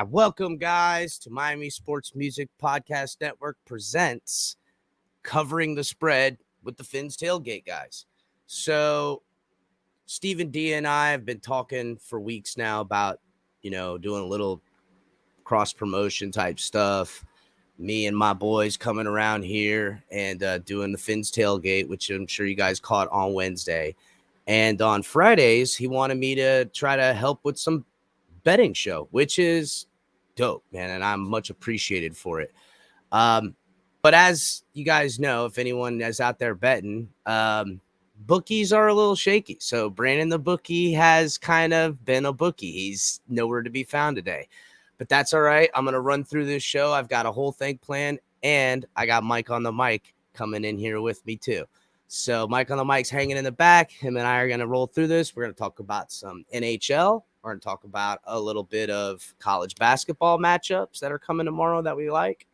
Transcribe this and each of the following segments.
Welcome, guys, to Miami Sports Music Podcast Network presents Covering the Spread with the Fins Tailgate guys. So, Stephen D and I have been talking for weeks now about, doing a little cross-promotion type stuff. Me and my boys coming around here and doing the Fins Tailgate, which I'm sure you guys caught on Wednesday. And on Fridays, he wanted me to try to help with some betting show, which is dope, man. And I'm much appreciated for it. But as you guys know, if anyone is out there betting, bookies are a little shaky. So Brandon the bookie has kind of been a bookie. He's nowhere to be found today. But that's all right. I'm going to run through this show. I've got a whole thing planned, and I got Mike on the mic coming in here with me too. So Mike on the mic's hanging in the back. Him and I are going to roll through this. We're going to talk about some NHL. We're going to talk about a little bit of college basketball matchups that are coming tomorrow that we like.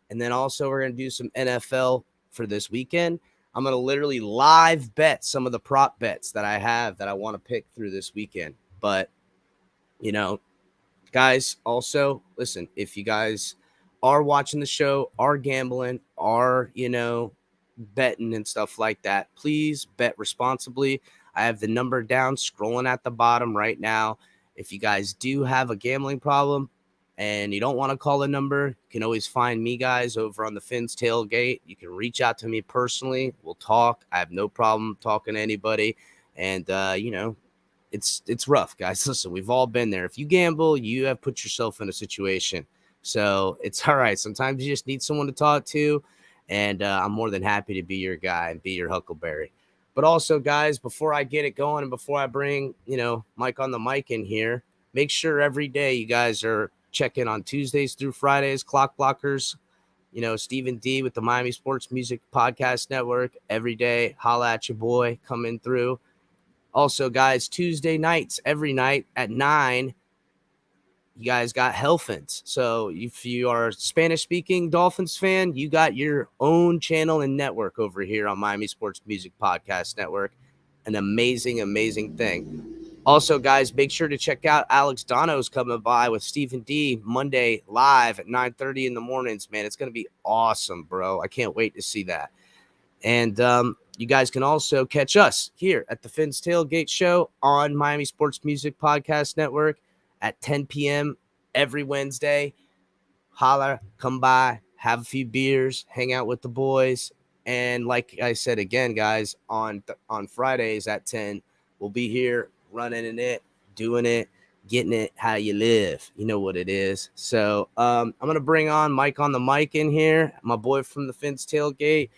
And then also we're going to do some NFL for this weekend. I'm going to literally live bet some of the prop bets that I have that I want to pick through this weekend. But, guys, also, listen, if you guys are watching the show, are gambling, are, betting and stuff like that, please bet responsibly. I have the number down scrolling at the bottom right now. If you guys do have a gambling problem and you don't want to call the number, you can always find me, guys, over on the Fins Tailgate. You can reach out to me personally. We'll talk. I have no problem talking to anybody. And, it's rough, guys. Listen, we've all been there. If you gamble, you have put yourself in a situation. So it's all right. Sometimes you just need someone to talk to. And I'm more than happy to be your guy and be your Huckleberry. But also, guys, before I get it going and before I bring, Mike on the mic in here, make sure every day you guys are checking on Tuesdays through Fridays, Clock Blockers, Stephen D with the Miami Sports Music Podcast Network. Every day, holla at your boy coming through. Also, guys, Tuesday nights, every night at 9, you guys got Hellfins. So if you are a Spanish-speaking Dolphins fan, you got your own channel and network over here on Miami Sports Music Podcast Network. An amazing, amazing thing. Also, guys, make sure to check out Alex Dono's coming by with Stephen D Monday live at 9:30 in the mornings. Man, it's going to be awesome, bro. I can't wait to see that. And you guys can also catch us here at the Fins Tailgate Show on Miami Sports Music Podcast Network at 10 p.m. every Wednesday. Holla, come by, have a few beers, hang out with the boys. And like I said again, guys, on Fridays at 10, we'll be here running it, doing it, getting it how you live. You know what it is. So I'm going to bring on Mike on the mic in here, my boy from the Fins Tailgate.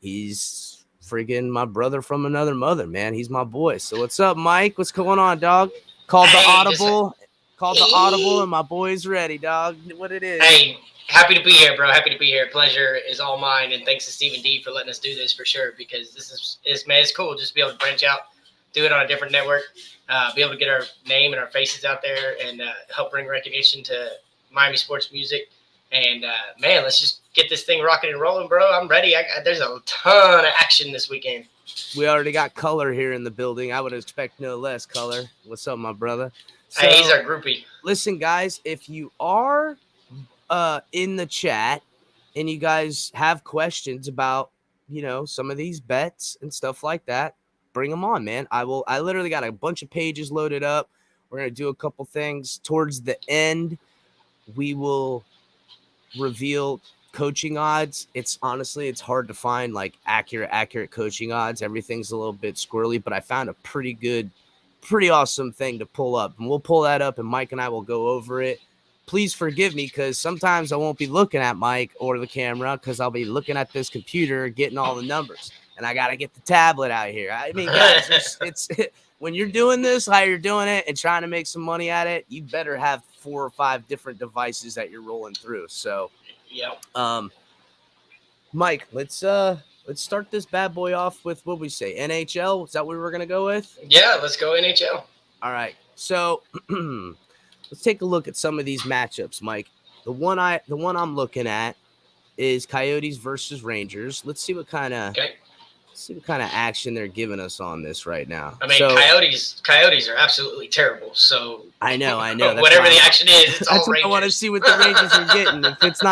He's friggin' my brother from another mother, man. He's my boy. So what's up, Mike? What's going on, dog? Called the audible, and my boy's ready, dog. What it is. Hey, happy to be here, bro. Happy to be here. Pleasure is all mine, and thanks to Stephen D for letting us do this for sure, because this is man, it's cool just to be able to branch out, do it on a different network, be able to get our name and our faces out there, and help bring recognition to Miami sports music. And man, let's just get this thing rocking and rolling, bro. I'm ready. There's a ton of action this weekend. We already got Color here in the building. I would expect no less. Color, what's up, my brother? So, hey, he's our groupie. Listen, guys, if you are in the chat and you guys have questions about, some of these bets and stuff like that, bring them on, man. I literally got a bunch of pages loaded up. We're going to do a couple things towards the end. We will reveal coaching odds. It's hard to find like accurate coaching odds. Everything's a little bit squirrely, but I found a pretty awesome thing to pull up, and we'll pull that up and Mike and I will go over it. Please forgive me, because sometimes I won't be looking at Mike or the camera, because I'll be looking at this computer getting all the numbers, and I got to get the tablet out here. I mean, guys, it's when you're doing this, how you're doing it and trying to make some money at it, you better have 4 or 5 different devices that you're rolling through. So yeah. Mike, let's start this bad boy off with what we say. NHL, is that what we're gonna go with? Yeah, let's go NHL. All right. So let's take a look at some of these matchups, Mike. The one I'm looking at is Coyotes versus Rangers. Let's see what kind of see what kind of action they're giving us on this right now. I mean, Coyotes are absolutely terrible. So I know. Whatever the action is, it's that's all what Rangers. I want to see what the Rangers are getting. If it's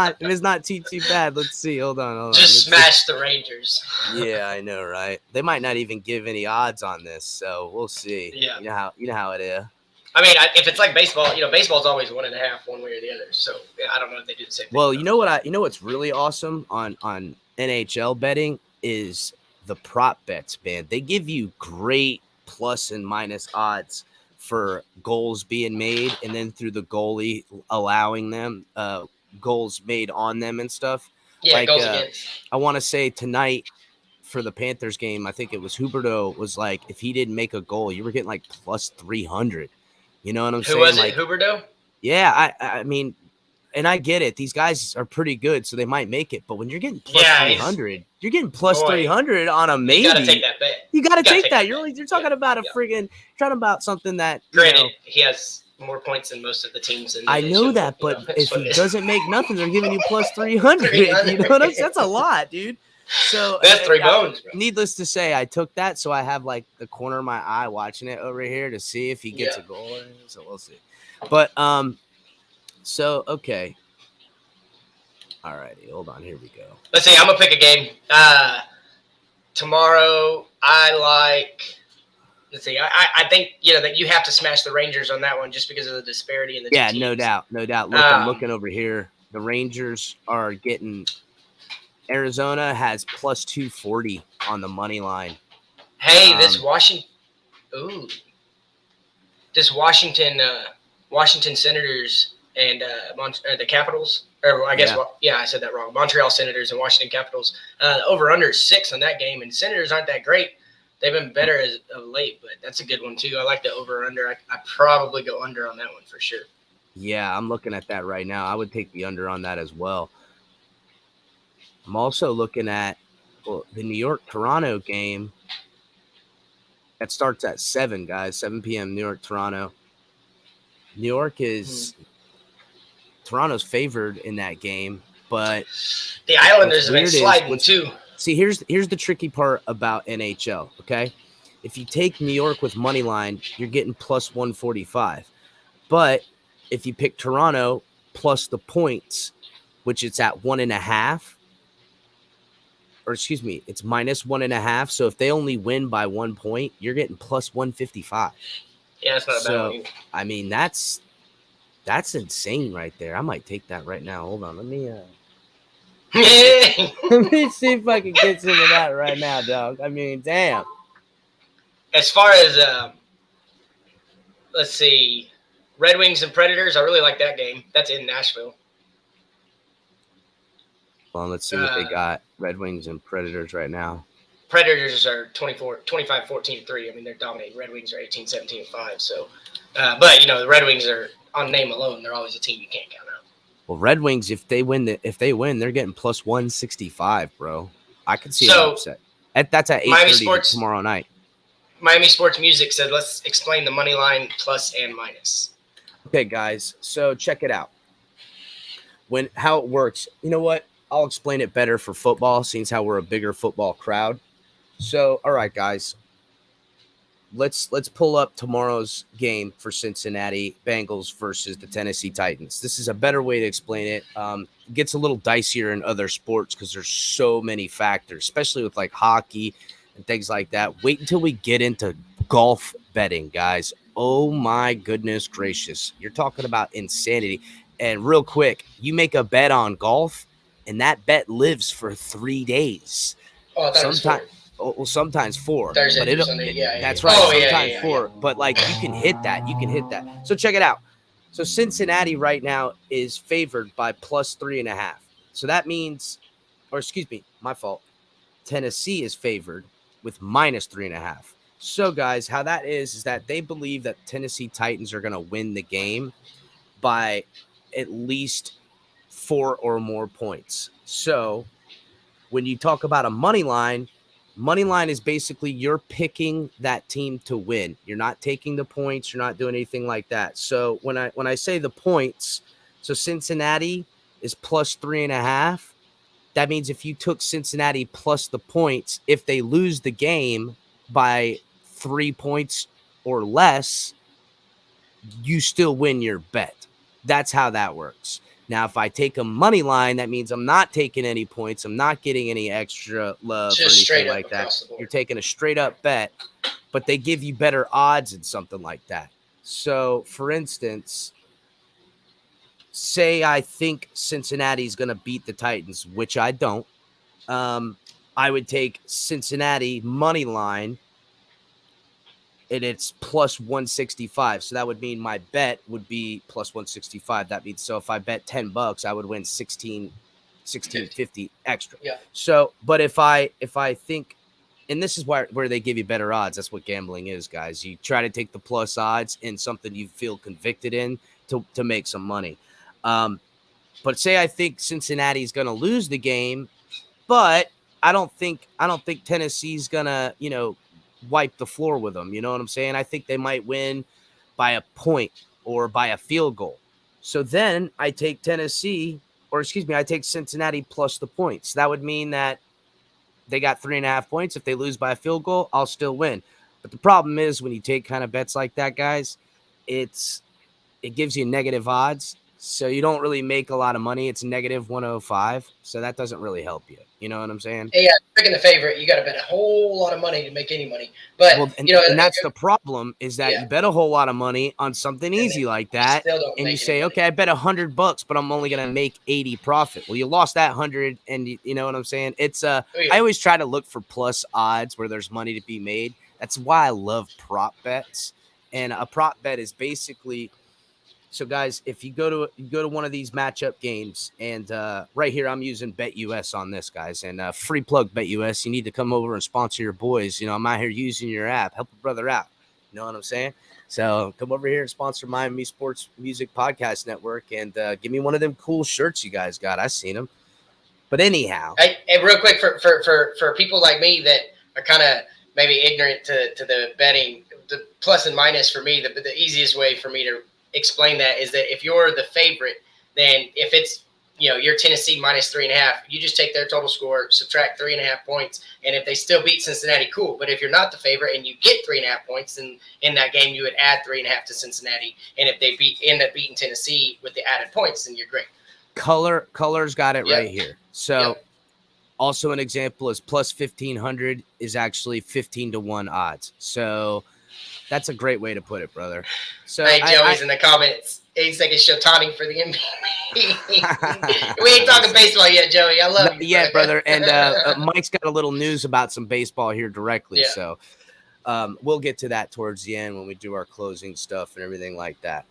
not too bad, let's see. Hold on. Just smash the Rangers. Yeah, I know, right? They might not even give any odds on this, so we'll see. Yeah. You know how it is. I mean, if it's like baseball, baseball's always 1.5 one way or the other. So I don't know if they do the same thing. Well, you know what's really awesome on NHL betting is the prop bets, man. They give you great plus and minus odds for goals being made, and then through the goalie allowing them goals made on them and stuff. Yeah, like, goals against. I want to say tonight for the Panthers game, I think it was Huberdeau was like, if he didn't make a goal, you were getting like plus 300. You know what I'm saying? Who was it? Like, Huberdeau? Yeah, I mean, and I get it. These guys are pretty good, so they might make it. But when you're getting plus 300, you're getting plus 300 on a maybe. You got to take that bet. You got to take that. You're talking about talking about something that. Granted, he has more points than most of the teams. I know that, but if he doesn't make nothing, they're giving you plus 300. You know what I'm saying? That's a lot, dude. So that's 3 bones, bro. Needless to say, I took that, so I have like the corner of my eye watching it over here to see if he gets a goal. So we'll see. But so okay. All righty, hold on. Here we go. Let's see. I'm gonna pick a game. Tomorrow, I like. Let's see. I think that you have to smash the Rangers on that one just because of the disparity in the two teams. No doubt. Look, I'm looking over here. The Rangers are getting. Arizona has plus 240 on the money line. Hey, this Washington Senators and the Capitals, or I guess I said that wrong. Montreal Senators and Washington Capitals. Over under 6 on that game, and Senators aren't that great. They've been better as of late, but that's a good one too. I like the over under. I probably go under on that one for sure. Yeah, I'm looking at that right now. I would take the under on that as well. I'm also looking at the New York-Toronto game. That starts at 7, guys. 7 p.m. New York-Toronto. New York is Toronto's favored in that game, but the Islanders have been sliding too. See, here's the tricky part about NHL, okay? If you take New York with money line, you're getting plus 145. But if you pick Toronto plus the points, which it's at 1.5, or excuse me, it's minus 1.5. So if they only win by 1 point, you're getting plus 155. Yeah, that's not a bad one. I mean, that's insane right there. I might take that right now. Hold on, let me let me see if I can get some of that right now, dog. I mean, damn. As far as let's see, Red Wings and Predators, I really like that game. That's in Nashville. Well, let's see what they got. Red Wings and Predators right now. Predators are 25-14-3. I mean, they're dominating. Red Wings are 18-17-5. So, but the Red Wings are on name alone. They're always a team you can't count out. Well, Red Wings, if they win, they're getting plus 165, bro. I could see an upset. That's at 8:30 tomorrow night. Miami Sports Music said, "Let's explain the money line plus and minus." Okay, guys. So check it out. How it works. You know what? I'll explain it better for football, since how we're a bigger football crowd. So, all right, guys. Let's pull up tomorrow's game for Cincinnati Bengals versus the Tennessee Titans. This is a better way to explain it. It gets a little dicier in other sports because there's so many factors, especially with like hockey and things like that. Wait until we get into golf betting, guys. Oh my goodness gracious. You're talking about insanity. And real quick, you make a bet on golf, and that bet lives for 3 days. Oh, sometimes 4. Thursday, Sunday. Yeah, that's right. Sometimes 4. But like you can hit that. So check it out. So Cincinnati right now is favored by plus 3.5. So that means, or excuse me, my fault. Tennessee is favored with minus 3.5. So guys, how that is that they believe that Tennessee Titans are going to win the game by at least 4 or more points. So when you talk about a money line is basically you're picking that team to win. You're not taking the points. You're not doing anything like that. So when I say the points, so Cincinnati is plus 3.5. That means if you took Cincinnati plus the points, if they lose the game by 3 points or less, you still win your bet. That's how that works. Now, if I take a money line, that means I'm not taking any points. I'm not getting any extra love Just or anything straight up like that. across the board. You're taking a straight up bet, but they give you better odds and something like that. So, for instance, say I think Cincinnati's going to beat the Titans, which I don't. I would take Cincinnati money line, and it's plus 165. So that would mean my bet would be plus 165. That means, so if I bet $10, I would win 1650 extra. Yeah. So, but if I think, and this is where they give you better odds. That's what gambling is, guys. You try to take the plus odds in something you feel convicted in to make some money. But say I think Cincinnati's going to lose the game, but I don't think Tennessee's going to, wipe the floor with them. You know what I'm saying? I think they might win by a point or by a field goal. So then I take I take Cincinnati plus the points. That would mean that they got 3.5 points. If they lose by a field goal, I'll still win. But the problem is when you take kind of bets like that, guys, it gives you negative odds. So you don't really make a lot of money. It's negative 105. So that doesn't really help you. You know what I'm saying? Yeah, picking the favorite, you got to bet a whole lot of money to make any money. But and that's the problem is that you bet a whole lot of money on something easy like that, and you say, okay, I bet $100, but I'm only going to make 80 profit. Well, you lost that 100, and you know what I'm saying? It's I always try to look for plus odds where there's money to be made. That's why I love prop bets, and a prop bet is basically. So, guys, if you go to one of these matchup games, and right here I'm using BetUS on this, guys, and free plug BetUS. You need to come over and sponsor your boys. I'm out here using your app, help a brother out. You know what I'm saying? So come over here and sponsor Miami Sports Music Podcast Network, and give me one of them cool shirts you guys got. I've seen them. But anyhow, hey, real quick for people like me that are kind of maybe ignorant to the betting, the plus and minus for me, the easiest way for me to explain that is that if you're the favorite, then if it's you're Tennessee minus 3.5, you just take their total score, subtract 3.5 points, and if they still beat Cincinnati, cool. But if you're not the favorite and you get 3.5 points, then in that game you would add 3.5 to Cincinnati, and if they end up beating Tennessee with the added points, then you're great. Color's got it right here. So also an example is plus 1,500 is actually 15 to 1 odds. So that's a great way to put it, brother. So hey, Joey's in the comments. He's thinking Shotani for the NBA. We ain't talking baseball yet, Joey. I love you. Yeah, brother. And Mike's got a little news about some baseball here directly. Yeah. So we'll get to that towards the end when we do our closing stuff and everything like that.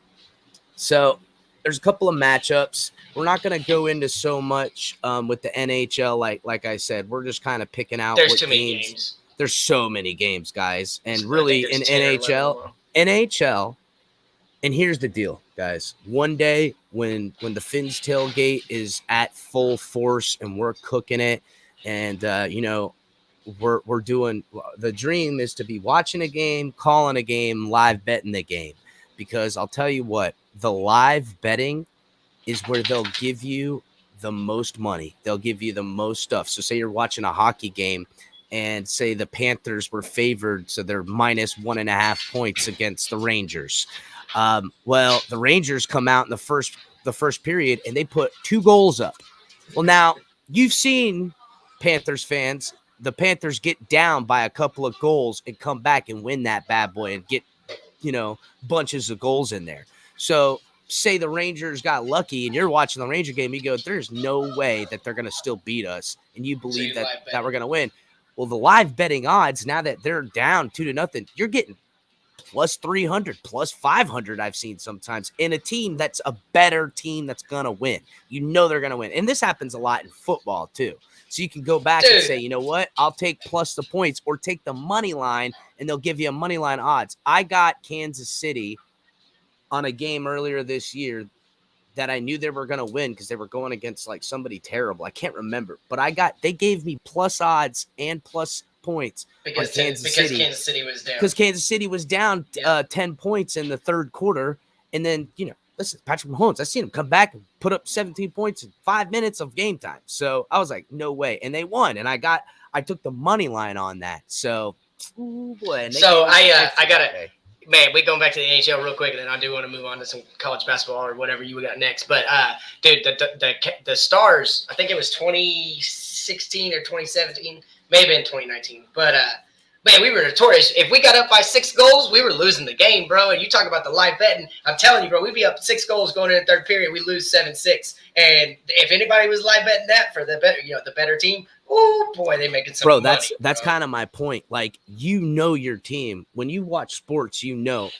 So there's a couple of matchups. We're not going to go into so much with the NHL. Like I said, we're just kind of picking out. There's too many games. There's so many games, guys. And really in NHL, and here's the deal, guys. One day when the Finns tailgate is at full force and we're cooking it, and we're doing, the dream is to be watching a game, calling a game, live betting the game. Because I'll tell you what, the live betting is where they'll give you the most money. They'll give you the most stuff. So say you're watching a hockey game, and say the Panthers were favored, so they're minus 1.5 points against the Rangers. Well, the Rangers come out in the first period, and they put 2 goals up. Well, now, you've seen Panthers fans. The Panthers get down by a couple of goals and come back and win that bad boy and get, bunches of goals in there. So say the Rangers got lucky and you're watching the Ranger game, you go, there's no way that they're going to still beat us, and you believe that we're going to win. Well, the live betting odds, now that they're down 2-0, you're getting plus 300, plus 500, I've seen sometimes, in a team that's a better team that's going to win. They're going to win. And this happens a lot in football, too. So you can go back and say, you know what? I'll take plus the points or take the money line, and they'll give you a money line odds. I got Kansas City on a game earlier this year that I knew they were going to win because they were going against like somebody terrible. I can't remember, but they gave me plus odds and plus points because Kansas City was down. Because Kansas City was down 10 points in the third quarter, and then listen, Patrick Mahomes, I seen him come back and put up 17 points in 5 minutes of game time. So I was like, no way. And they won. And I took the money line on that. So, ooh, boy. And so I got to, man, we going back to the NHL real quick, and then I do want to move on to some college basketball or whatever you got next. But, dude, the Stars, I think it was 2016 or 2017, maybe in 2019. But, man, we were notorious. If we got up by 6 goals, we were losing the game, bro. And you talk about the live betting. I'm telling you, bro, we'd be up 6 goals going in the third period. We lose 7-6. And if anybody was live betting that for the better team, oh boy, they making some money. That's kind of my point. Like, your team. When you watch sports,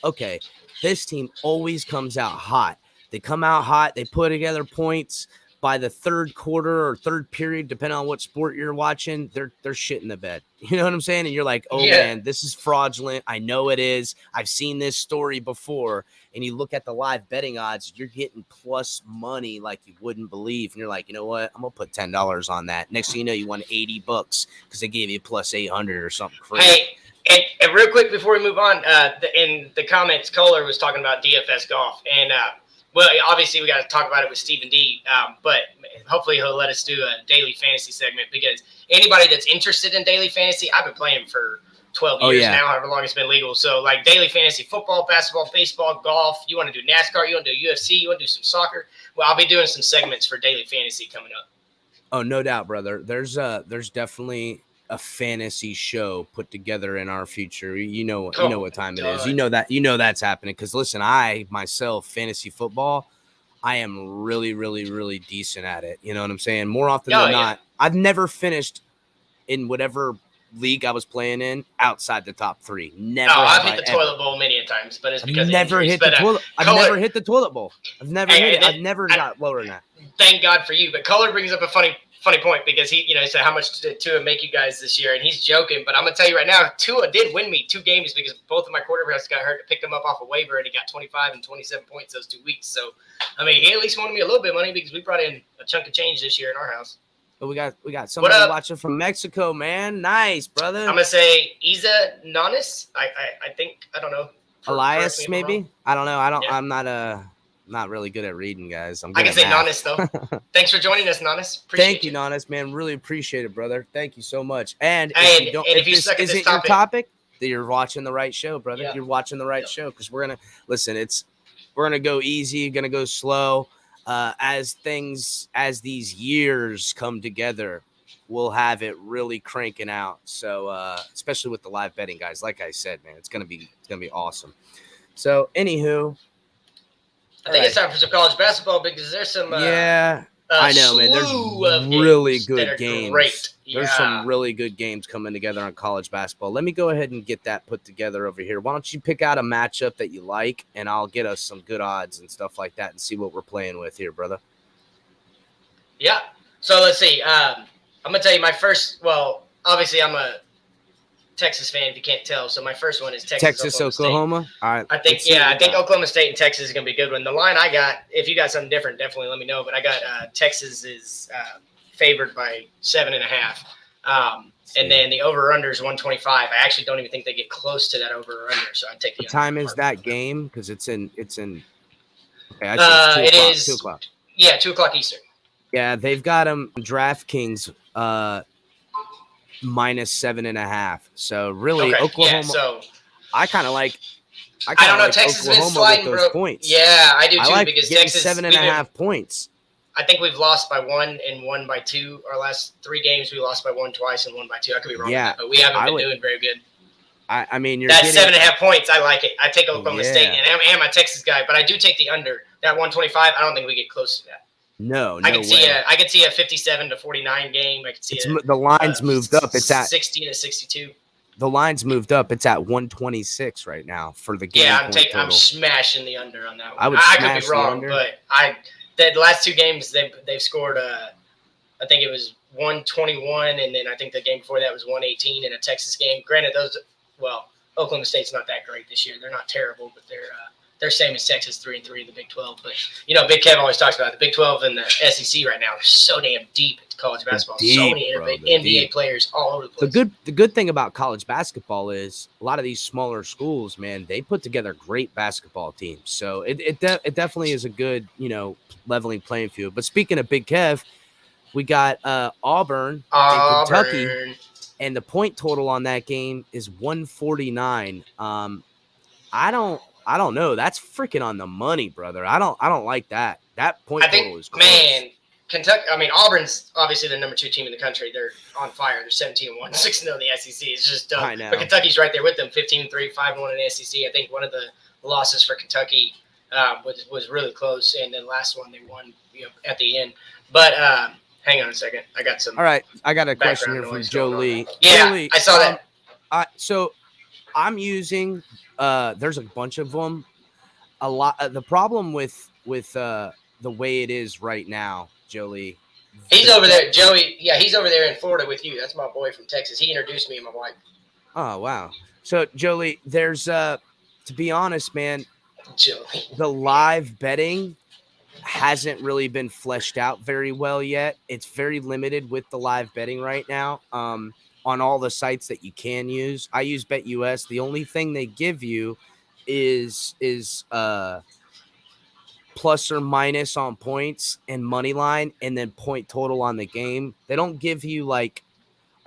okay, this team always comes out hot. They come out hot. They put together points. By the third quarter or third period, depending on what sport you're watching, they're shit in the bed. You know what I'm saying? And you're like, oh, man, this is fraudulent. I know it is. I've seen this story before. And you look at the live betting odds, you're getting plus money like you wouldn't believe. And you're like, you know what? I'm going to put $10 on that. Next thing you know, you won $80 because they gave you plus 800 or something crazy. Hey, and real quick before we move on, in the comments, Kohler was talking about DFS golf. And, well, obviously, we got to talk about it with Stephen D, but hopefully he'll let us do a daily fantasy segment because anybody that's interested in daily fantasy, I've been playing for 12 years now, however long it's been legal. So, like, daily fantasy, football, basketball, baseball, golf. You want to do NASCAR, you want to do UFC, you want to do some soccer. Well, I'll be doing some segments for daily fantasy coming up. Oh, no doubt, brother. There's definitely a fantasy show put together in our future. You know what time it is. You know that's happening. Because listen, I myself, fantasy football, I am really, really, really decent at it. You know what I'm saying? More often than not, I've never finished in whatever league I was playing in outside the top 3. Never. Oh, I've hit the toilet bowl many a times, but it's because I've never hit the toilet bowl. I've never hit it. I've never got lower than that. Thank God for you. But Kohler brings up a funny point because he said how much did Tua make you guys this year, and he's joking. But I'm gonna tell you right now, Tua did win me 2 games because both of my quarterbacks got hurt. I picked him up off a waiver, and he got 25 and 27 points those 2 weeks. So, I mean, he at least won me a little bit of money because we brought in a chunk of change this year in our house. But we got somebody watching from Mexico, man. Nice, brother. I'm gonna say Isa Nanis. I think I don't know. Elias, maybe. I don't know. I'm not really good at reading, guys. I can say Nanis though. Thanks for joining us, Nanis. Thank you, Nanis, man. Really appreciate it, brother. Thank you so much. And if this isn't your topic, then you're watching the right show, brother. Yeah. You're watching the right show because we're gonna go easy, gonna go slow. As these years come together, we'll have it really cranking out. So especially with the live betting guys, like I said, man, it's gonna be awesome. So anywho, I think it's time for some college basketball because there's some I know, man. There's really good games. Great. There's some really good games coming together on college basketball. Let me go ahead and get that put together over here. Why don't you pick out a matchup that you like, and I'll get us some good odds and stuff like that and see what we're playing with here, brother. Yeah. So let's see. I'm going to tell you my first – well, obviously I'm a Texas fan if you can't tell. So my first one is Texas Oklahoma. All right. I think Oklahoma State and Texas is going to be a good one. The line I got, if you got something different, definitely let me know. But I got Texas is favored by 7.5. And then the over/under is 125. I actually don't even think they get close to that over/under. So I take the. What time is that game? Because it's in. Okay, it is 2 o'clock. Yeah, 2 o'clock Eastern. Yeah, they've got them DraftKings minus 7.5. So really, okay. Oklahoma. Yeah, so I kind of like. I don't know. Texas has been sliding, with bro. those points. Yeah, I do too. I like because getting Texas 7.5 points. I think we've lost by 1 and 1 by 2. Our last 3 games, we lost by 1 twice and 1 by 2. I could be wrong with that, but we haven't been doing very good. I mean, that's 7.5 points. I like it. I take Oklahoma State, and I'm a Texas guy, but I do take the under. That 125, I don't think we get close to that. No I can way. I could see a 57-49 game. I could see the line's moved up. It's at 60-62. The line's moved up. It's at 126 right now for the game. Yeah, I'm smashing the under on that one. I could be wrong, but the last 2 games they've scored. I think it was 121, and then I think the game before that was 118 in a Texas game. Granted, Oklahoma State's not that great this year. They're not terrible, but they're same as Texas, 3-3 in the Big 12. But Big Kev always talks about it. The Big 12 and the SEC right now are so damn deep into college basketball. So many NBA players all over the place. The good thing about college basketball is a lot of these smaller schools, man, they put together great basketball teams. So it definitely is a good leveling playing field. But speaking of Big Kev, we got Auburn and Kentucky, and the point total on that game is 149. I don't know. That's freaking on the money, brother. I don't like that. That point total is close. Man, Kentucky. I mean, Auburn's obviously the number 2 team in the country. They're on fire. They're 17-1, 6-0 in the SEC. It's just dumb. I know. But Kentucky's right there with them, 15-3, 5-1 in the SEC. I think one of the losses for Kentucky was really close, and then last one they won at the end. But hang on a second. I got some. All right, I got a question here from Joe Lee. Yeah, Joe Lee, I saw that. So I'm using. There's a bunch of them. A lot. The problem with the way it is right now, Joey. He's over there, Joey. Yeah, he's over there in Florida with you. That's my boy from Texas. He introduced me and my wife. Oh wow. So Joey, there's to be honest, man, Joey. The live betting hasn't really been fleshed out very well yet. It's very limited with the live betting right now. On all the sites that you can use. I use BetUS. The only thing they give you is plus or minus on points and money line, and then point total on the game. They don't give you like,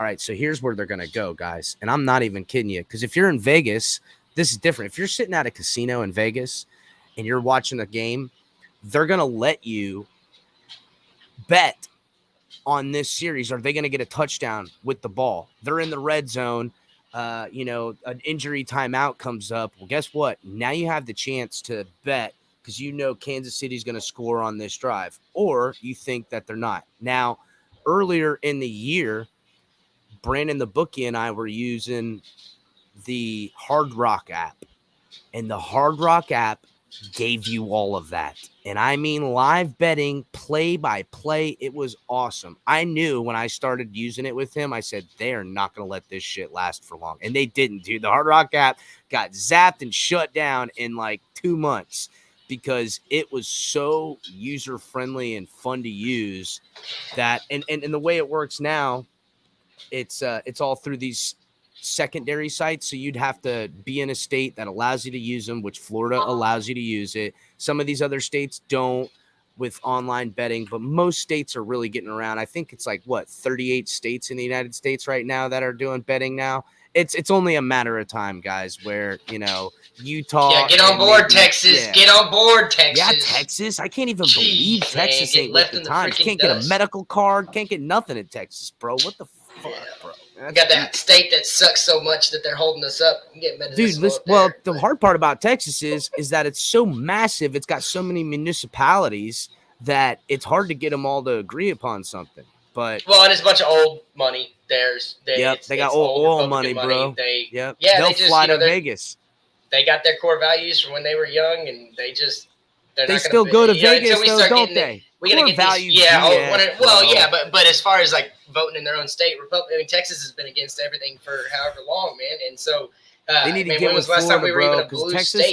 all right, so here's where they're going to go, guys. And I'm not even kidding you, because if you're in Vegas, this is different. If you're sitting at a casino in Vegas and you're watching a game, they're going to let you bet on this series. Are they going to get a touchdown with the ball? They're in the red zone. An injury timeout comes up. Well, guess what? Now you have the chance to bet because Kansas City's going to score on this drive, or you think that they're not. Now, earlier in the year, Brandon the bookie and I were using the Hard Rock app, and the Hard Rock app gave you all of that. And I mean live betting, play by play. It was awesome. I knew when I started using it with him, I said, they are not going to let this shit last for long. And they didn't, dude. The Hard Rock app got zapped and shut down in like 2 months because it was so user-friendly and fun to use that, and the way it works now, it's all through these secondary sites, so you'd have to be in a state that allows you to use them, which Florida allows you to use it. Some of these other states don't with online betting, but most states are really getting around. I think it's like 38 states in the United States right now that are doing betting now. It's only a matter of time, guys, where Utah. Yeah, get on board, Texas. Yeah. Get on board, Texas. Yeah, Texas. I can't even believe Texas ain't left the time. Can't get a medical card. Can't get nothing in Texas, bro. What the fuck, bro? We got that state that sucks so much that they're holding us up. Dude, the hard part about Texas is that it's so massive. It's got so many municipalities that it's hard to get them all to agree upon something. But and it's a bunch of old money. They got oil money, bro. They'll fly to Vegas. They got their core values from when they were young, and they still go to Vegas, though, don't they? We gotta get values. But as far as like voting in their own state, Texas has been against everything for however long, man. And so they need to get with Florida, bro, because Texas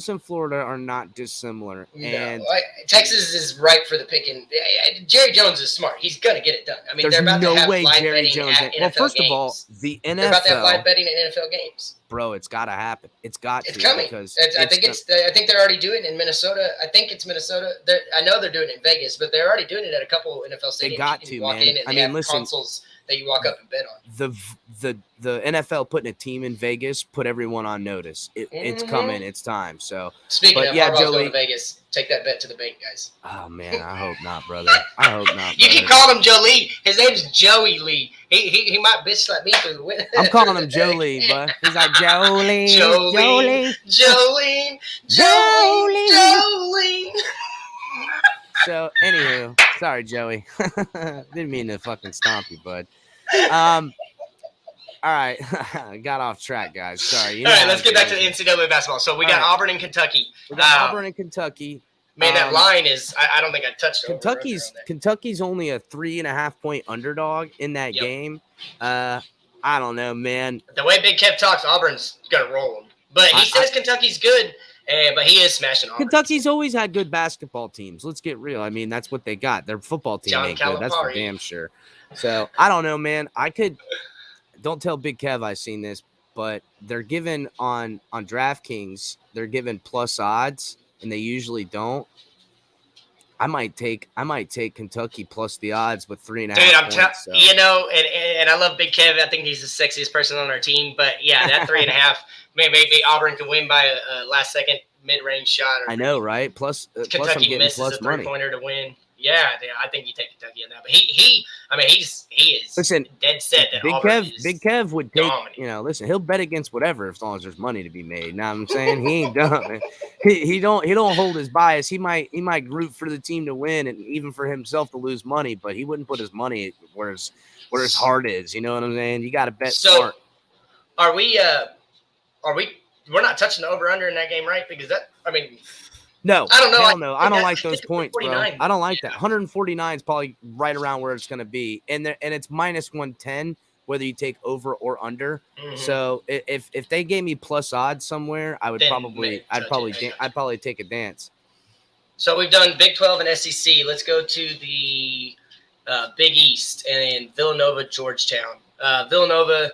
and Florida are not dissimilar. And Texas is ripe for the picking. Jerry Jones is smart. He's gonna get it done. I mean, they're about to have live betting at NFL games. Well, first of all, the NFL. They're about to have live betting at NFL games. Bro, it's got to happen. It's coming. I think they're already doing it in Minnesota. I think it's Minnesota. I know they're doing it in Vegas, but they're already doing it at a couple NFL stadiums. They got to, man. Listen, consoles that you walk up and bet on. The NFL putting a team in Vegas put everyone on notice. It's coming. It's time. So speaking of Harbaugh's going to Vegas, take that bet to the bank, guys. Oh man, I hope not, brother. I hope not. You keep calling him Joe Lee. His name's Joey Lee. He might bitch slap me through the window. I'm calling him Joe Lee, but he's like Joe Lee. So anywho, sorry, Joey. Didn't mean to fucking stomp you, bud. All right, got off track, guys. Sorry. All right, let's get back to the NCAA basketball. So we got Auburn and Kentucky. Auburn and Kentucky. Man, that line is. I don't think I touched it. Kentucky's only a 3.5 point underdog in that game. I don't know, man. The way Big Kev talks, Auburn's gonna roll them. But he says Kentucky's good. But he is smashing Auburn. Kentucky's always had good basketball teams. Let's get real. I mean, that's what they got. Their football team John ain't good. That's for Calipari. damn sure. So I don't know, man. Don't tell Big Kev I seen this, but they're given on DraftKings, they're given plus odds, and they usually don't. I might take Kentucky plus the odds with 3.5 Dude, I'm points. So. you know, and I love Big Kev. I think he's the sexiest person on our team. But yeah, that 3.5, maybe Auburn can win by a last second mid-range shot. Or I know, right? Plus Kentucky I'm getting misses plus a money. three-pointer to win. Yeah, I think you take Kentucky on that. But he is listen, dead set that Big Auburn Kev, Big Kev would take, dominant. listen, he'll bet against whatever as long as there's money to be made. You know what I'm saying? He ain't dumb. He don't hold his bias. He might root for the team to win and even for himself to lose money, but he wouldn't put his money where his heart is. You know what I'm saying? You got to bet smart. Are we? We're not touching the over/under in that game, right? Because no, I don't know. Hell no. I don't like those points, bro. I don't like that. 149 is probably right around where it's going to be, and it's minus 110 whether you take over or under. Mm-hmm. So if they gave me plus odds somewhere, I would I'd probably take a dance. So we've done Big 12 and SEC. Let's go to the Big East and Villanova, Georgetown. Villanova,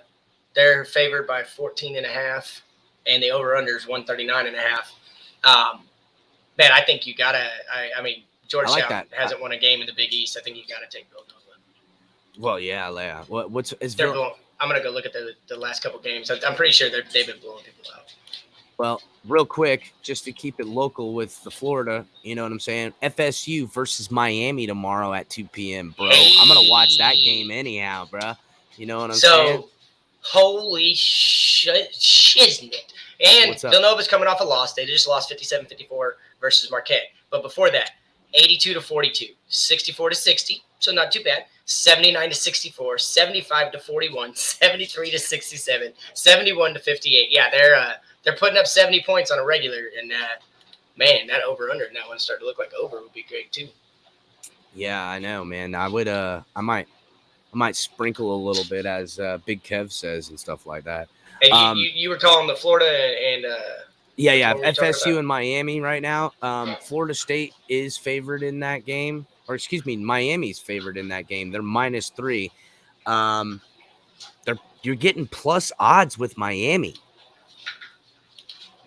they're favored by 14.5, and the over/under is 139.5. Man, I think you gotta. I mean, Georgetown hasn't won a game in the Big East. I think you gotta take Villanova. Well, yeah. I'm gonna go look at the last couple games. I'm pretty sure they've been blowing people out. Well, real quick, just to keep it local with the Florida, you know what I'm saying? FSU versus Miami tomorrow at 2 p.m., bro. Hey. I'm gonna watch that game anyhow, bro. You know what I'm saying? Holy shiznit. And Villanova's coming off a loss. They just lost 57-54 versus Marquette. But before that, 82-42, 64-60, so not too bad. 79-64, 75-41, 73-67, 71-58. Yeah, they're putting up 70 points on a regular, and man, that over/under in that one started to look like over would be great too. Yeah, I know, man. I would I might sprinkle a little bit, as Big Kev says, and stuff like that. And you were calling the Florida and yeah, FSU and Miami right now. Florida State is favored in that game, or excuse me, Miami's favored in that game. They're -3. You're getting plus odds with Miami.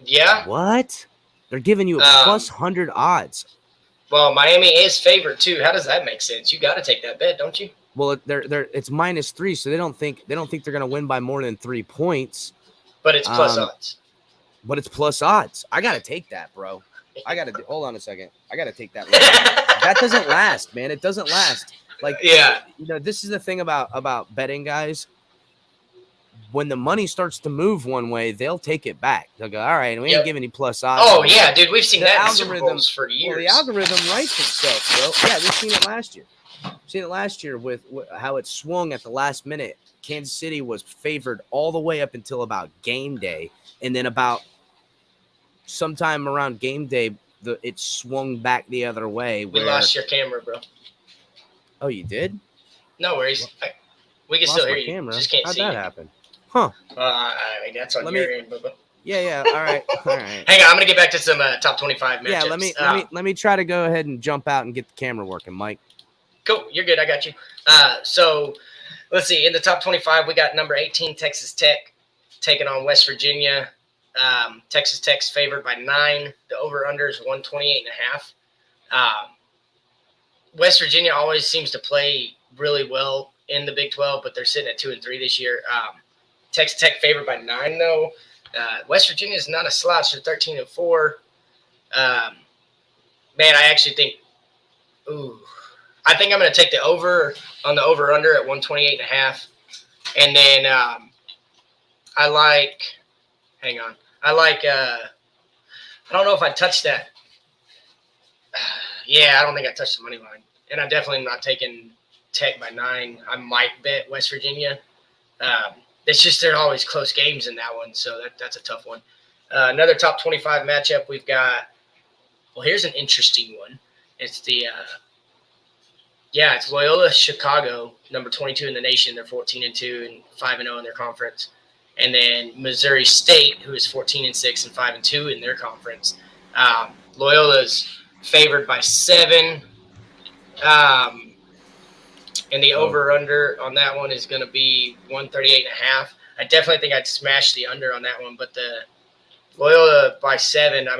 Yeah. What? They're giving you a plus 100 odds. Well, Miami is favored too. How does that make sense? You got to take that bet, don't you? Well, it's -3, so they don't think they're going to win by more than 3 points. But it's plus odds. But it's plus odds. I got to take that, bro. Hold on a second. I got to take that. That doesn't last, man. It doesn't last. Like, yeah. This is the thing about betting, guys. When the money starts to move one way, they'll take it back. They'll go, all right, we ain't giving you plus odds. Oh, yeah, dude. We've seen that in Super Bowls for years. Well, the algorithm writes itself, bro. Yeah, we've seen it last year. With how it swung at the last minute. Kansas City was favored all the way up until about game day. And then about sometime around game day, it swung back the other way. We lost your camera, bro. Oh, you did? No worries. We can still hear you. Camera. Just can't see you. How'd that happen? Huh. I mean, that's on your end, Bubba. Yeah. All right. Hang on, I'm gonna get back to some top 25 matchups. Yeah, let me try to go ahead and jump out and get the camera working, Mike. Cool, you're good. I got you. So let's see. In the top 25, we got number 18 Texas Tech taking on West Virginia. Texas Tech's favored by 9. The over/under is 128.5. West Virginia always seems to play really well in the Big 12, but they're sitting at 2-3 this year. Texas Tech favored by 9, though. West Virginia is not a slouch. They're 13-4. Man, I actually think I think I'm going to take the over on the over/under at 128.5. And then I like – hang on. I don't know if I touched that. Yeah, I don't think I touched the money line. And I definitely am not taking Tech by 9. I might bet West Virginia. It's just they're always close games in that one, so that's a tough one. Another top 25 matchup we've got. Well, here's an interesting one. It's it's Loyola Chicago, number 22 in the nation. They're 14-2 and 5-0 in their conference. And then Missouri State, who is 14-6 and 5-2 in their conference. Loyola's favored by 7. And the over-under on that one is going to be 138.5. I definitely think I'd smash the under on that one, but the Loyola by 7, I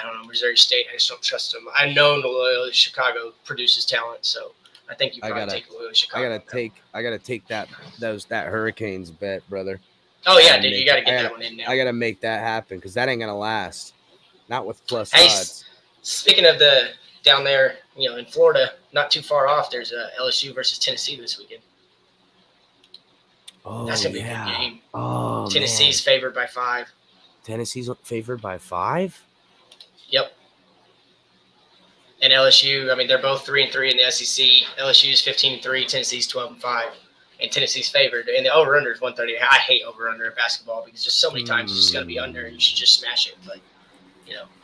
don't know, Missouri State, I just don't trust them. I know Loyola Chicago produces talent, so I think you probably take Loyola Chicago. I gotta take that Hurricanes bet, brother. Oh yeah, dude, you gotta get that one in now. I gotta make that happen because that ain't gonna last. Not with plus odds. Speaking of the down there, in Florida, not too far off, there's LSU versus Tennessee this weekend. Oh, that's gonna be a good game. Oh, Tennessee's favored by 5. Tennessee's favored by 5? Yep. And LSU, they're both 3-3 in the SEC. LSU's 15-3, Tennessee's 12-5, and Tennessee's favored. And the over/under is 130. I hate over/under in basketball because just so many times it's just gonna be under, and you should just smash it. But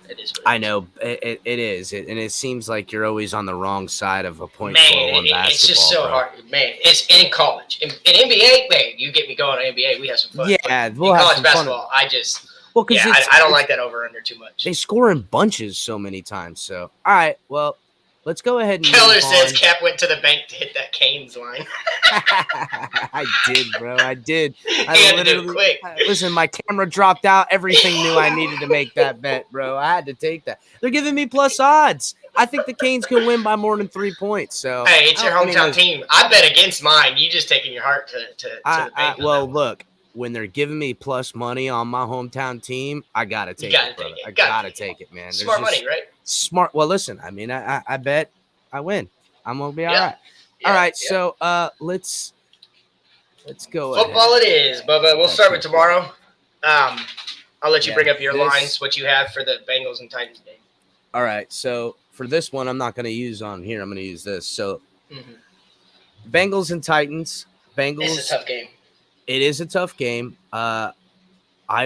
it is. I know it is, and it seems like you're always on the wrong side of a point total in basketball. It's just so hard, man. It's in college, in NBA. Man, you get me going on NBA. We have some fun. Yeah, we'll have college some basketball. Fun. I don't like that over/under too much. They score in bunches so many times. So, all right, well, let's go ahead and. Keller says Cap went to the bank to hit that Canes line. I did, bro. I did. I had to do it quick. Listen, my camera dropped out. Everything knew I needed to make that bet, bro. I had to take that. They're giving me plus odds. I think the Canes can win by more than 3 points. So, hey, it's your hometown team. I bet against mine. You just taking your heart to the bank. Well, look. When they're giving me plus money on my hometown team, I gotta take it, brother. I gotta take it, man. Smart money, right? Smart. Well, listen, I bet I win. I'm gonna be all right. All right, so let's go. Football it is, Bubba. We'll start with tomorrow. I'll let you bring up your lines, what you have for the Bengals and Titans game. All right, so for this one, I'm not gonna use on here. I'm gonna use this. So, Bengals and Titans. Bengals. It's a tough game. It is a tough game. I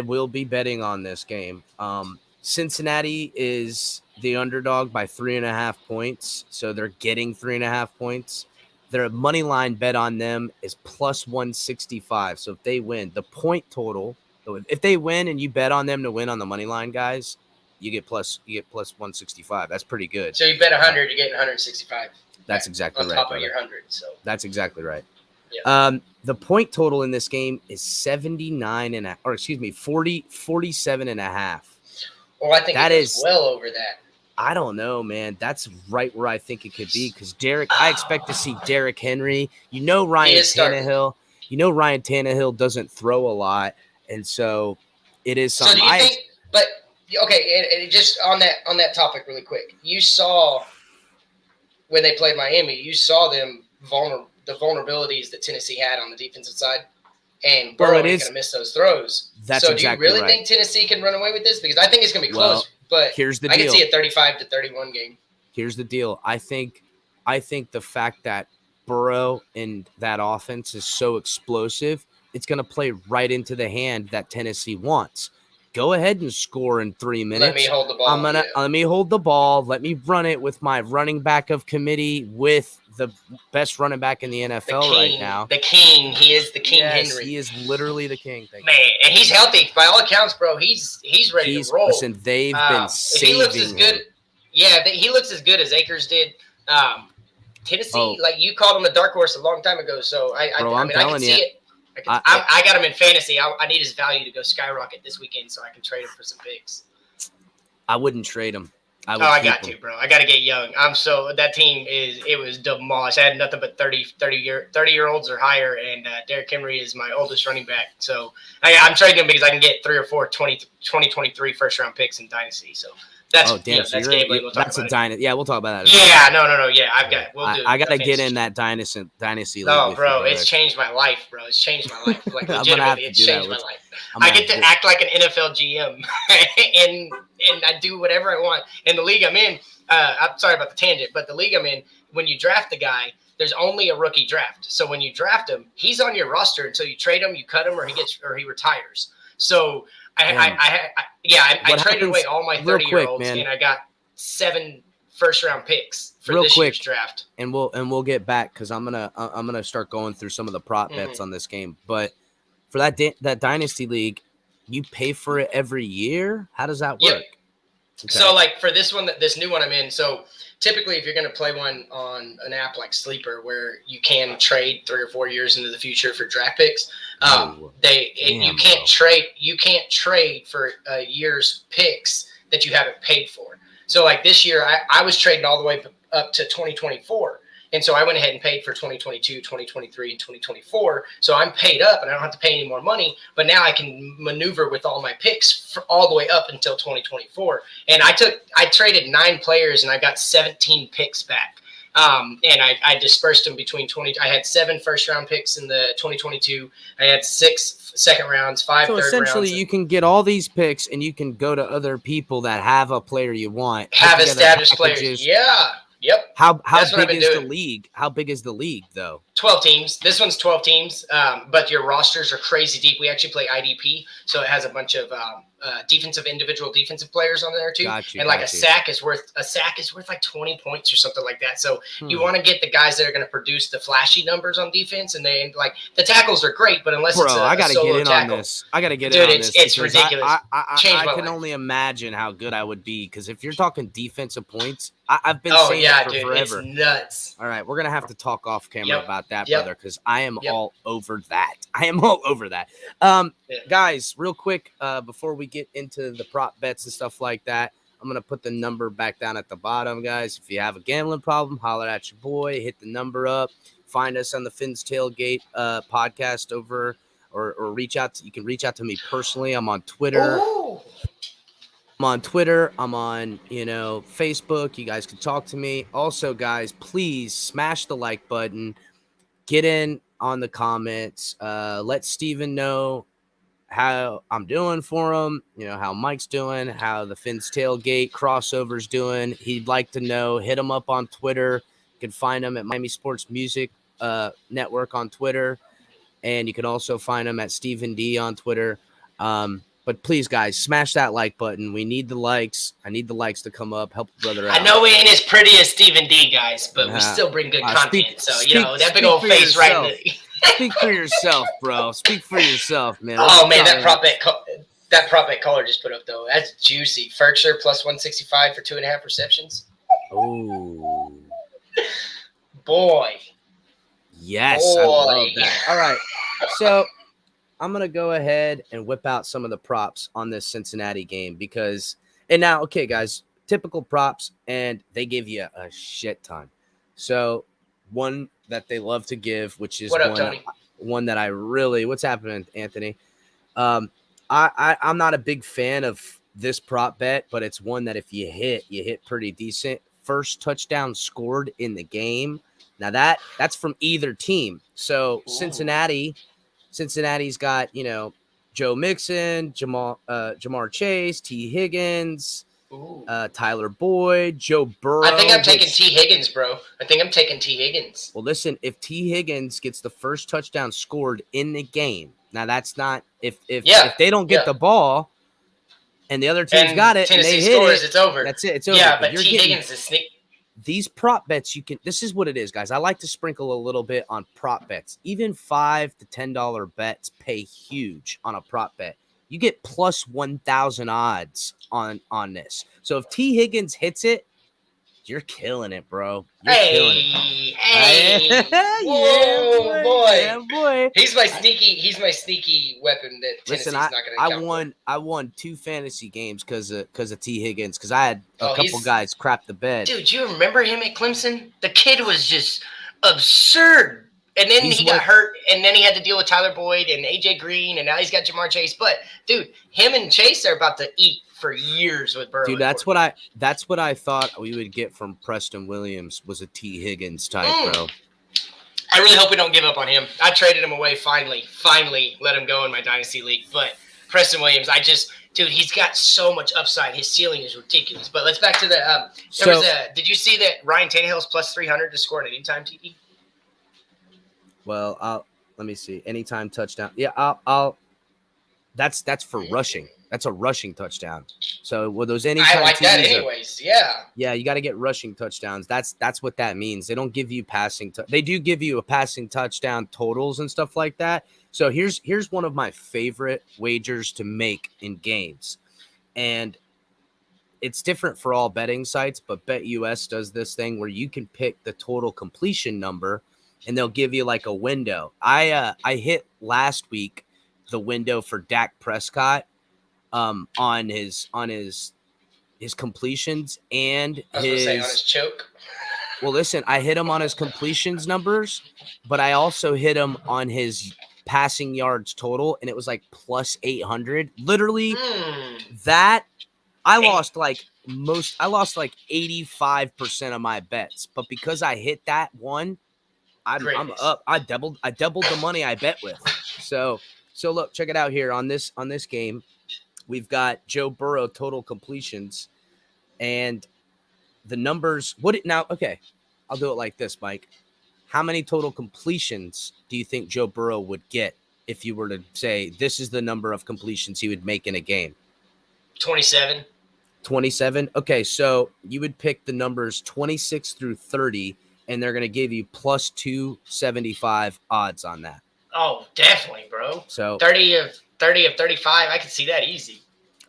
will be betting on this game. Cincinnati is the underdog by 3.5 points, so they're getting 3.5 points. Their money line bet on them is plus 165. So if they win, the point total, if they win and you bet on them to win on the money line, guys, you get plus 165. That's pretty good. So you bet 100, you're getting 165. That's exactly right. On top of your 100. So that's exactly right. Yeah. The point total in this game is 47.5. Well, I think that is well over that. I don't know, man. That's right where I think it could be because I expect to see Derrick Henry. Ryan Tannehill. Ryan Tannehill doesn't throw a lot, and so it is something. So do you think? But okay, and just on that topic, really quick. You saw when they played Miami. You saw them the vulnerabilities that Tennessee had on the defensive side, and Burrow is going to miss those throws. So do you really think Tennessee can run away with this? Because I think it's going to be close, but here's the deal. I can see a 35-31 game. Here's the deal. I think the fact that Burrow and that offense is so explosive, it's going to play right into the hand that Tennessee wants. Go ahead and score in 3 minutes. Let me hold the ball. Let me hold the ball. Let me run it with my running back of committee with the best running back in the NFL right now. The king. He is the king, Henry. He is literally the king. Man, and he's healthy. By all accounts, bro, he's ready to roll. Listen, they've been saving he looks as good. Yeah, he looks as good as Akers did. Tennessee, like you called him a dark horse a long time ago. So I can see it. I got him in fantasy. I need his value to go skyrocket this weekend so I can trade him for some picks. I wouldn't trade him. I got to, bro. I got to get young. That team was demolished. I had nothing but 30-year-olds or higher, and Derrick Henry is my oldest running back. So I'm trading him because I can get 3 or 4 2023 first-round picks in Dynasty. So that's that's gambling. We'll that's a dynasty. Yeah, we'll talk about that. Yeah, no. Yeah, I got to get in that dynasty league. No, bro, it's changed my life, bro. It's changed my life. Like legitimately, it's changed my life. I get to act like an NFL GM, and I do whatever I want. In the league I'm in, I'm sorry about the tangent, but the league I'm in, when you draft the guy, there's only a rookie draft. So when you draft him, he's on your roster until you trade him, you cut him, or he retires. So I traded away all my 30-year-olds, and I got 7 first-round picks for this year's draft. And we'll get back because I'm gonna start going through some of the prop bets on this game. But for that dynasty league, you pay for it every year. How does that Yep. work? Okay. So like for this one, this new one I'm in, so typically if you're going to play one on an app like Sleeper where you can trade 3 or 4 years into the future for draft picks, you can't trade for a year's picks that you haven't paid for. So like this year, I was trading all the way up to 2024. And so I went ahead and paid for 2022, 2023, and 2024. So I'm paid up and I don't have to pay any more money. But now I can maneuver with all my picks for all the way up until 2024. And I traded 9 players and I got 17 picks back. And I dispersed them between I had 7 first-round picks in the 2022. I had 6 second rounds, 5 so third rounds. So essentially, you can get all these picks and you can go to other people that have a player you want. Have established players. Yeah. Yep. How big is the league? How big is the league, though? 12 teams. This one's 12 teams, but your rosters are crazy deep. We actually play IDP, so it has a bunch of individual defensive players on there too. A sack is worth like 20 points or something like that. So you want to get the guys that are going to produce the flashy numbers on defense, and the tackles are great, but unless I got to get in on this. I got to get in on this. Dude, it's ridiculous. I can only imagine how good I would be because if you're talking defensive points, I've been saying it for forever. It's nuts. All right, we're gonna have to talk off camera about that, brother, because I am all over that. Guys, real quick, before we get into the prop bets and stuff like that, I'm gonna put the number back down at the bottom, guys. If you have a gambling problem, holler at your boy. Hit the number up. Find us on the Finn's Tailgate podcast over, or reach out. You can reach out to me personally. I'm on Twitter. Ooh. I'm on Twitter. I'm on, Facebook. You guys can talk to me. Also, guys, please smash the like button. Get in on the comments. Let Steven know how I'm doing for him. How Mike's doing, how the Finn's Tailgate crossover's doing. He'd like to know. Hit him up on Twitter. You can find him at Miami Sports Music Network on Twitter. And you can also find him at Stephen D on Twitter. But please, guys, smash that like button. We need the likes. I need the likes to come up. Help the brother out. I know we ain't as pretty as Stephen D, guys, but we still bring good content. That big old face yourself. right in the... Speak for yourself, bro. Speak for yourself, man. Oh, man, that prop bet caller just put up, though. That's juicy. Ferkser plus 165 for 2.5 receptions. Oh. Boy. Yes, I love that. All right, so I'm going to go ahead and whip out some of the props on this Cincinnati game okay, guys, typical props, and they give you a shit ton. So one that they love to give, which is one that I really – what's happening, Anthony? I'm not a big fan of this prop bet, but it's one that if you hit pretty decent. First touchdown scored in the game. Now, that's from either team. So Cincinnati's got, Joe Mixon, Jamar Chase, T. Higgins, Tyler Boyd, Joe Burrow. I think I'm taking T. Higgins, bro. Well, listen, if T. Higgins gets the first touchdown scored in the game, now that's not if they don't get the ball and the other team's got it Tennessee and they scores, hit it's over. That's it. It's over. Yeah, but T. Higgins is sneak. These prop bets this is what it is, guys. I like to sprinkle a little bit on prop bets. Even $5 to $10 bets pay huge on a prop bet. You get plus 1,000 odds on this. So if T. Higgins hits it, you're killing it, bro. Hey. Whoa, boy. Yeah, boy. He's my sneaky weapon that Tennessee's not going to count. I won 2 fantasy games because of T. Higgins because I had a couple guys crap the bed. Dude, you remember him at Clemson? The kid was just absurd. And then he got hurt, and then he had to deal with Tyler Boyd and A.J. Green, and now he's got Jamar Chase. But, dude, him and Chase are about to eat for years with Burrow. Dude, that's what I thought we would get from Preston Williams was a T. Higgins type, bro. I really hope we don't give up on him. I traded him away finally let him go in my Dynasty League. But Preston Williams, he's got so much upside. His ceiling is ridiculous. But let's back to the did you see that Ryan Tannehill's plus 300 to score at anytime TD? Well, let me see. Anytime touchdown. Yeah, I'll that's for rushing. That's a rushing touchdown. So with those anytime I like that TDs anyways. Yeah. Yeah, you got to get rushing touchdowns. That's what that means. They don't give you passing. They do give you a passing touchdown totals and stuff like that. So here's one of my favorite wagers to make in games, and it's different for all betting sites. But BetUS does this thing where you can pick the total completion number, and they'll give you like a window. I hit last week the window for Dak Prescott on his completions and I was going to say on his choke. Well, listen, I hit him on his completions numbers, but I also hit him on his passing yards total, and it was like plus 800. Literally, that I lost like 85% of my bets, but because I hit that one, I'm up. I doubled the money I bet with. So look, check it out here on this game. We've got Joe Burrow total completions, and the numbers. Okay, I'll do it like this, Mike. How many total completions do you think Joe Burrow would get if you were to say this is the number of completions he would make in a game? 27. 27? Okay, so you would pick the numbers 26 through 30, and they're going to give you plus 275 odds on that. Oh, definitely, bro. So 30 of 35, I could see that easy.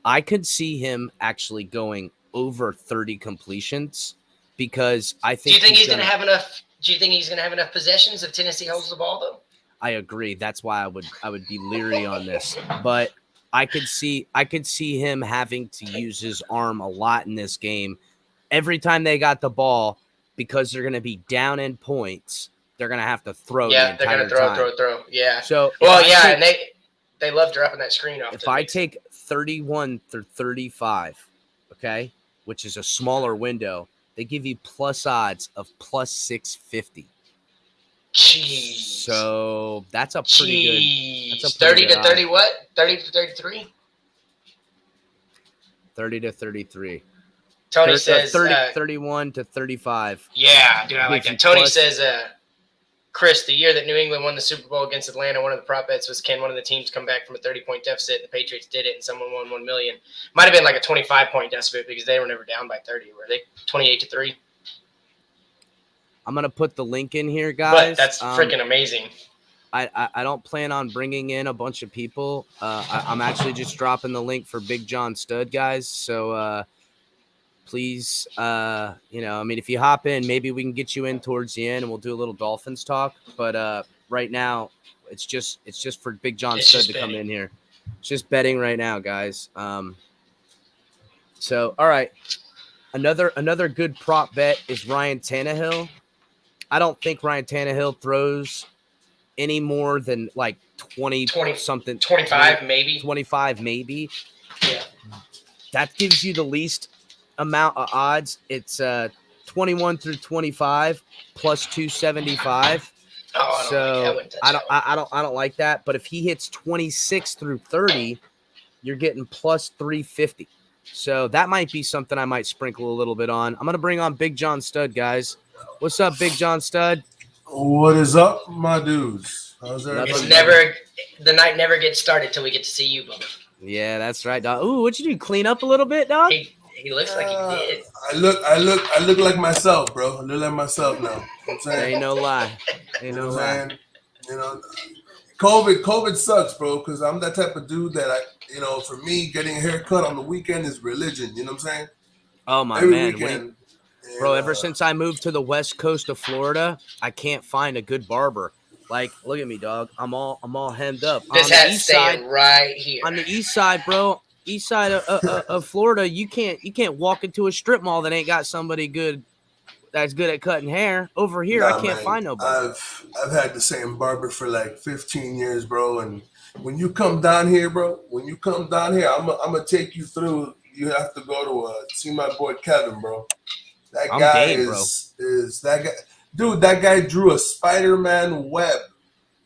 I could see him actually going over 30 completions because I think. Do you think he's going to have enough? Do you think he's going to have enough possessions if Tennessee holds the ball though? I agree. That's why I would be leery on this, but I could see him having to use his arm a lot in this game. Every time they got the ball, because they're going to be down in points, they're going to have to throw. Yeah, they're going to throw. Yeah. So and they love dropping that screen off. If I take 31 through 35, okay, which is a smaller window, they give you plus odds of plus 650. Jeez. So that's a pretty good. That's a 30 to 30 what? 30 to 33? 30 to 33. Tony says 31 to 35. Yeah, dude, I like that. Tony says, Chris, the year that New England won the Super Bowl against Atlanta, one of the prop bets was, can one of the teams come back from a 30-point deficit? The Patriots did it, and someone won $1 million. Might have been like a 25-point deficit because they were never down by 30. Were they 28-3? I'm gonna put the link in here, guys. But that's freaking amazing. I don't plan on bringing in a bunch of people. I'm actually just dropping the link for Big John Stud, guys. So please, if you hop in, maybe we can get you in towards the end, and we'll do a little Dolphins talk. But right now, it's just for Big John Stud to come in here. It's just betting right now, guys. So all right, another good prop bet is Ryan Tannehill. I don't think Ryan Tannehill throws any more than like 20 something. 25 maybe. 25 maybe. Yeah. That gives you the least amount of odds. It's 21 through 25 plus 275. I don't like that. But if he hits 26 through 30, you're getting plus 350. So that might be something I might sprinkle a little bit on. I'm gonna bring on Big John Stud, guys. What's up, Big John Stud? What is up, my dudes? How's everybody? The night never gets started till we get to see you, brother. Yeah, that's right, dog. Ooh, what'd you do? Clean up a little bit, dog? He looks like he did. I look like myself, bro. I look like myself now. You know what I'm saying? Ain't no lie. Ain't no lie. You know, COVID sucks, bro, because I'm that type of dude that for me, getting a haircut on the weekend is religion. You know what I'm saying? Oh my man. Weekend, bro, ever since I moved to the west coast of Florida, I can't find a good barber. Like, look at me, dog. I'm all hemmed up. This hat's staying right here. On the east side, bro. East side of Florida, you can't walk into a strip mall that ain't got somebody good that's good at cutting hair. Over here, I can't find nobody. I've had the same barber for like 15 years, bro. And when you come down here, bro, I'm gonna take you through. You have to go to see my boy Kevin, bro. That guy is that guy, dude. That guy drew a Spider-Man web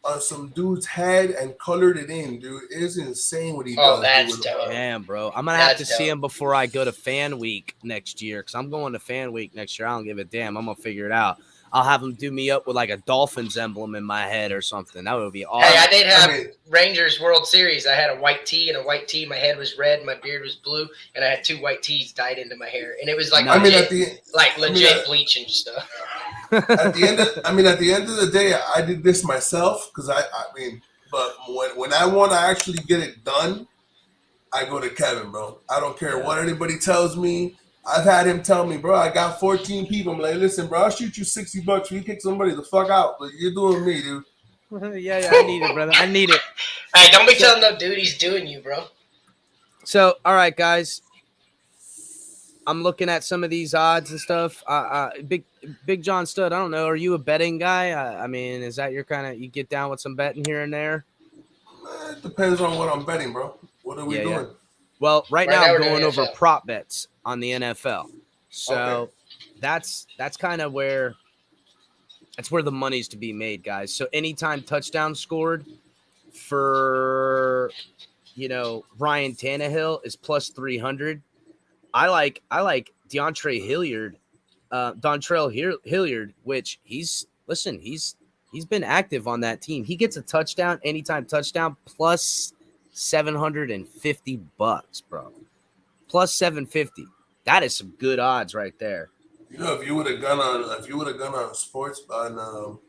on some dude's head and colored it in, dude. It is insane what he does. Oh, that's dope. Damn, bro. I'm gonna have to see him before I go to Fan Week next year, because I'm going to Fan Week next year. I don't give a damn. I'm gonna figure it out. I'll have them do me up with like a Dolphins emblem in my head or something. That would be awesome. Hey, I did have Rangers World Series. I had a white tee and a white tee. My head was red, my beard was blue, and I had 2 white tees dyed into my hair, and it was like legit bleach and stuff. At the end of the day, I did this myself because but when I want to actually get it done, I go to Kevin, bro. I don't care what anybody tells me. I've had him tell me, bro, I got 14 people. I'm like, listen, bro, I'll shoot you $60 for you kick somebody the fuck out, but you're doing me, dude. yeah, I need it, brother. I need it. Hey, don't be telling no dude he's doing you, bro. So, all right, guys. I'm looking at some of these odds and stuff. Big John Stud, I don't know. Are you a betting guy? I mean, is that your kind of – you get down with some betting here and there? It depends on what I'm betting, bro. What are we doing? Yeah. Well, right now I'm going over prop bets on the NFL. So that's kind of where – that's where the money's to be made, guys. So anytime touchdown scored for, Ryan Tannehill is plus 300. I like Dontrell Hilliard, which he's been active on that team. He gets a touchdown, anytime touchdown, plus $750, bro. Plus 750. That is some good odds right there. If you would have gone on sports on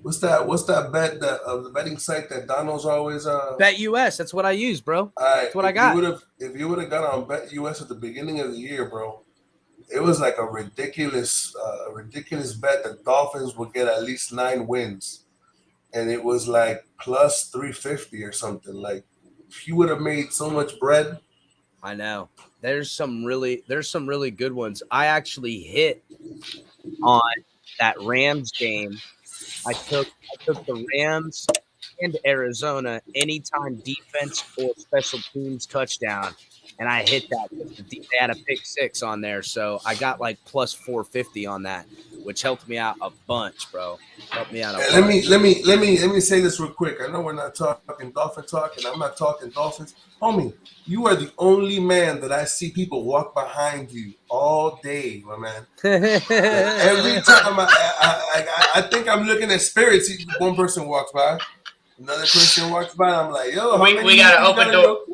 what's that bet the betting site that Donald's always Bet US. That's what I use, bro. That's what I got. If you would have gone on Bet US at the beginning of the year, bro, it was like a ridiculous bet that Dolphins would get at least 9 wins, and it was like plus 350 or something. Like you would have made so much bread. I know. There's some really good ones. I actually hit on that Rams game. I took the Rams and Arizona anytime defense or special teams touchdown, and I hit that. They had a pick 6 on there, so I got like plus 450 on that, which helped me out a bunch, bro. Helped me out a bunch. Let me say this real quick. I know we're not talking Dolphin talk, and I'm not talking Dolphins, homie. You are the only man that I see people walk behind you all day, my man. Every time I think I'm looking at spirits. One person walks by, another person walks by. I'm like, yo, we got an open door.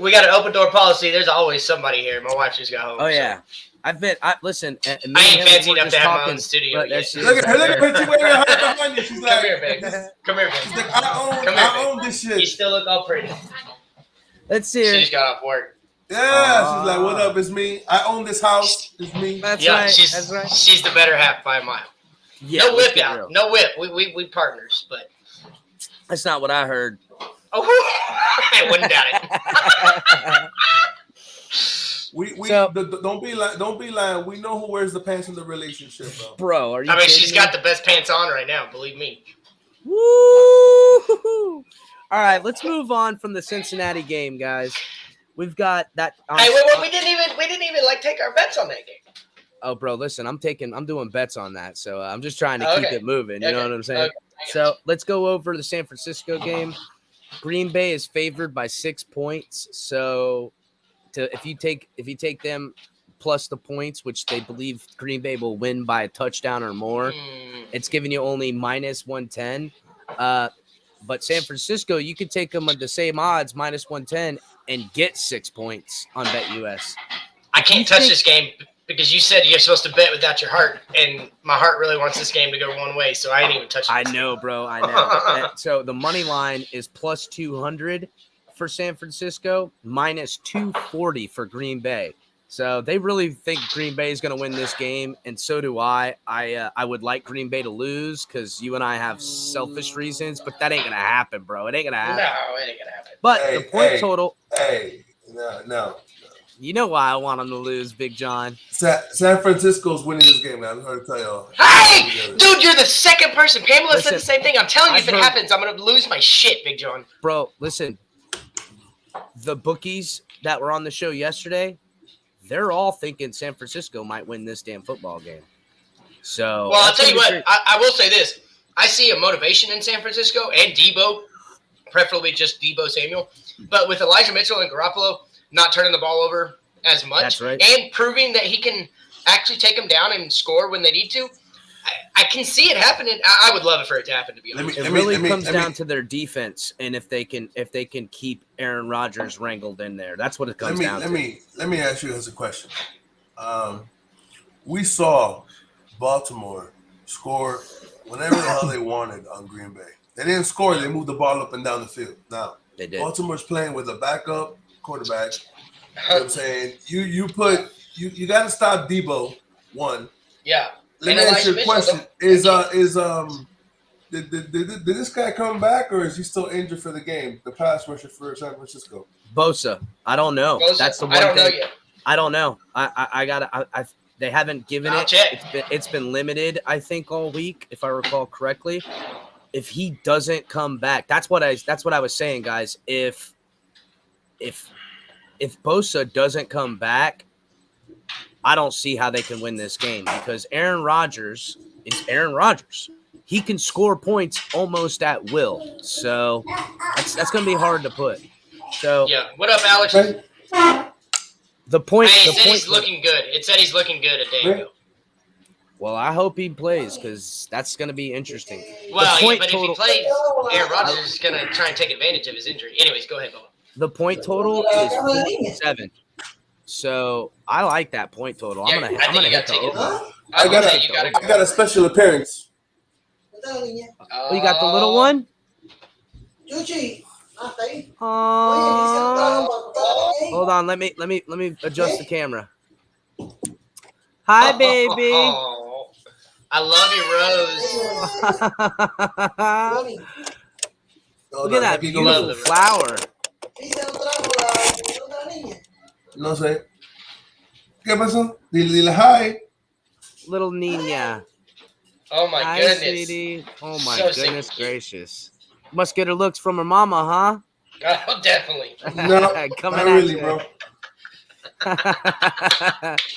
We got an open door policy. There's always somebody here. My wife just got home. Oh yeah, listen. I ain't fancy enough to have my own studio yet. Look at her. She's waving her hand behind you. She's like, come here, babe. Come here, babe. She's like, I own this shit. You still look all pretty. Let's see. She just got off work. Yeah, she's like, what up? It's me. I own this house. It's me. That's right. She's the better half by a mile. Yeah, no whip out. Real. No whip. We partners, but that's not what I heard. Oh, I wouldn't doubt it. Don't be lying. We know who wears the pants in the relationship, bro. Are you? She's got the best pants on right now. Believe me. Woo! All right, let's move on from the Cincinnati game, guys. We've got that. Hey, wait, we didn't even like take our bets on that game. Oh, bro, listen, I'm doing bets on that, so I'm just trying to keep it moving. You know what I'm saying? Okay. So let's go over the San Francisco game. Green Bay is favored by 6 points. So if you take them plus the points, which they believe Green Bay will win by a touchdown or more, it's giving you only minus 110. But San Francisco, you could take them at the same odds, minus 110, and get 6 points on BetUS. I can't touch this game because you said you're supposed to bet without your heart, and my heart really wants this game to go one way, so I ain't even touching it. I know, bro. I know. So the money line is plus 200 for San Francisco, minus 240 for Green Bay. So they really think Green Bay is going to win this game, and so do I. I would like Green Bay to lose because you and I have selfish reasons, but that ain't going to happen, bro. It ain't going to happen. No, it ain't going to happen. But the point total. No. You know why I want them to lose, Big John. San Francisco's winning this game, man. I'm going to tell y'all. Hey, dude, you're the second person. Pamela said the same thing. I'm telling you, if it happens, I'm going to lose my shit, Big John. Bro, listen. The bookies that were on the show yesterday, they're all thinking San Francisco might win this damn football game. So, well, I'll tell you what. I will say this. I see a motivation in San Francisco and Debo, preferably just Debo Samuel. But with Elijah Mitchell and Garoppolo not turning the ball over as much, that's right, and proving that he can actually take them down and score when they need to, I can see it happening. I would love it for it to happen, to be honest. It really comes down to their defense, and if they can keep Aaron Rodgers wrangled in there. That's what it comes down to. Let me ask you as a question. We saw Baltimore score whenever the hell they wanted on Green Bay. They didn't score. They moved the ball up and down the field. Now, they did. Baltimore's playing with a backup quarterback. You know what I'm saying? You got to stop Debo, one. Yeah. Let me ask you a question. Did this guy come back, or is he still injured for the game? The pass rusher for San Francisco. Bosa. I don't know. Bosa? That's the one I don't thing. know yet. I don't know. They haven't given I'll it. check. It's been limited, I think, all week, if I recall correctly. If he doesn't come back, that's what I was saying, guys. If Bosa doesn't come back, I don't see how they can win this game, because Aaron Rodgers is Aaron Rodgers. He can score points almost at will. So that's going to be hard to put. So yeah. What up, Alex? The point. Hey, the point. he's looking good. It said he's looking good a day ago. Well, I hope he plays, because that's going to be interesting. Well, yeah, but if he plays, Aaron Rodgers is going to try and take advantage of his injury. Anyways, go ahead, Bubba. The point total is 47. So I like that point total. I'm gonna hit the over. I got a special appearance. Oh, you got the little one? Hold on, let me adjust the camera. Hi, baby. Oh, I love you, Rose. Look at that beautiful flower. No sé. ¿Qué pasó? Dile hi. Little Nina. Oh my Hi, goodness. sweetie. Oh my So goodness cute. gracious. Must get her looks from her mama, Oh, definitely. No, coming not at really, you. bro.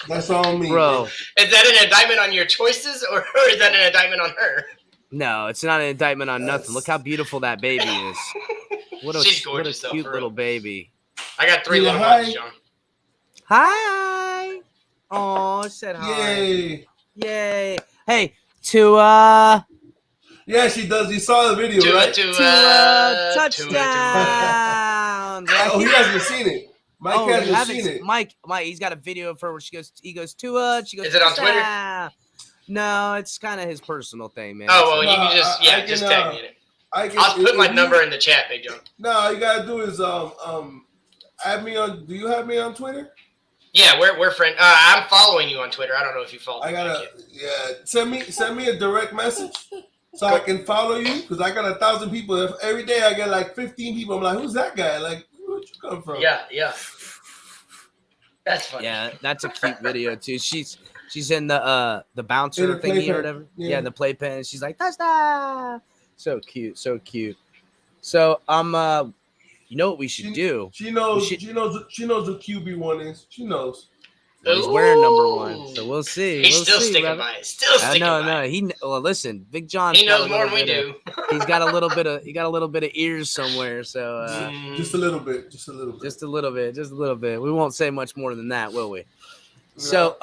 That's all me, Bro. Is that an indictment on your choices, or is that an indictment on her? No, it's not an indictment on nothing. Look how beautiful that baby is. She's gorgeous, what a cute though, little baby. I got 3 little hi. ones, John. Hi. Oh, said hi. Yay. Yay. Hey, Tua. Yeah, she does. You saw the video, right? Touchdown. Oh, he hasn't seen it. Mike hasn't seen it. Mike, he's got a video of her where he goes, Tua. She goes, is it on Twitter? No, it's kind of his personal thing, man. Oh, well, you can just, just tag me in it. I'll put my number in the chat, Big John. No, all you gotta do is add me on. Do you have me on Twitter? Yeah, we're friends. I'm following you on Twitter. I don't know if you follow me. Send me a direct message so I can follow you, because I got 1,000 people. Every day I get like 15 people. I'm like, who's that guy? Like, where'd you come from? Yeah. That's funny. Yeah, that's a cute video too. She's in the bouncer thingy or whatever. Yeah, the playpen. She's like, that's that. So cute. So you know what we should do? She knows who QB1 is. She knows. He's wearing number 1, so we'll see. He's still sticking by it. Well, listen, Big John. He knows more than we do. He's got a little bit of ears somewhere. So just a little bit. We won't say much more than that, will we? So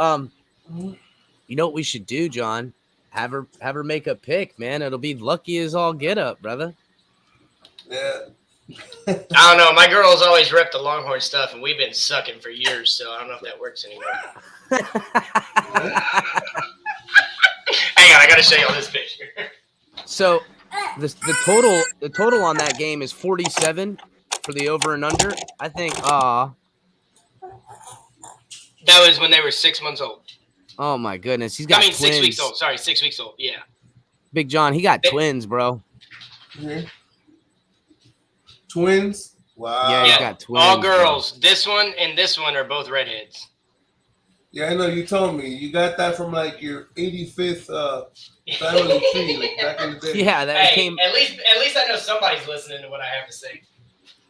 you know what we should do, John? Have her make a pick, man. It'll be lucky as all get up, brother. Yeah. I don't know. My girls always rep the Longhorn stuff, and we've been sucking for years, so I don't know if that works anymore. Hang on, I gotta show you all this picture. So the total on that game is 47 for the over and under. I think. That was when they were 6 months old. Oh my goodness, he's got. 6 weeks old. Sorry, 6 weeks old. Yeah. Big John, he got twins, bro. Mm-hmm. Twins? Wow. Yeah, he's got twins. All girls. Bro. This one and this one are both redheads. Yeah, I know. You told me. You got that from like your 85th family tree, like back in the day. Yeah, that came. At least I know somebody's listening to what I have to say.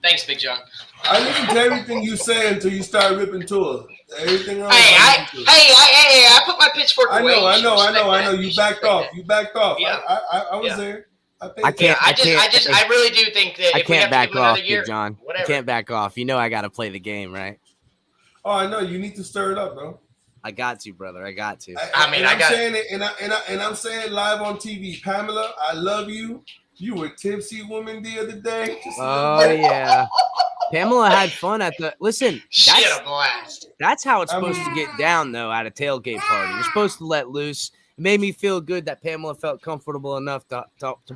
Thanks, Big John. I listen to everything you say until you start ripping to it. Everything else. I put my pitchfork away. I know. You backed off. Yeah. I was there. I really do think that if we have to give him another year, John. Whatever. I can't back off. You know I got to play the game, right? Oh, I know. You need to stir it up, bro. I got to, brother. I got to. I'm saying it, and I'm saying live on TV. Pamela, I love you. You were tipsy woman the other day. Oh yeah. Pamela had fun at the. Listen, She had a blast. That's how it's supposed to get down, though, at a tailgate party. You're supposed to let loose. It made me feel good that Pamela felt comfortable enough to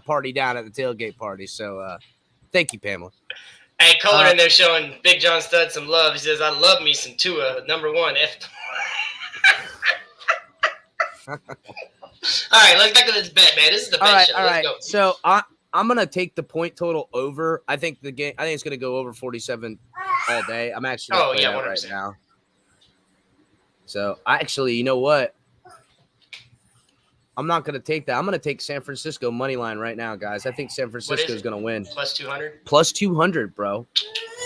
party down at the tailgate party. So, thank you, Pamela. Hey, Kohler in there showing Big John Stud some love. He says, "I love me some Tua, number 1 F." All right, let's back to this bet, man. This is the bet show. Let's go. So I'm gonna take the point total over. I think it's gonna go over 47 all day. I'm actually right now. So you know what? I'm not gonna take that. I'm gonna take San Francisco money line right now, guys. I think San Francisco is gonna win. Plus 200. Plus 200, bro.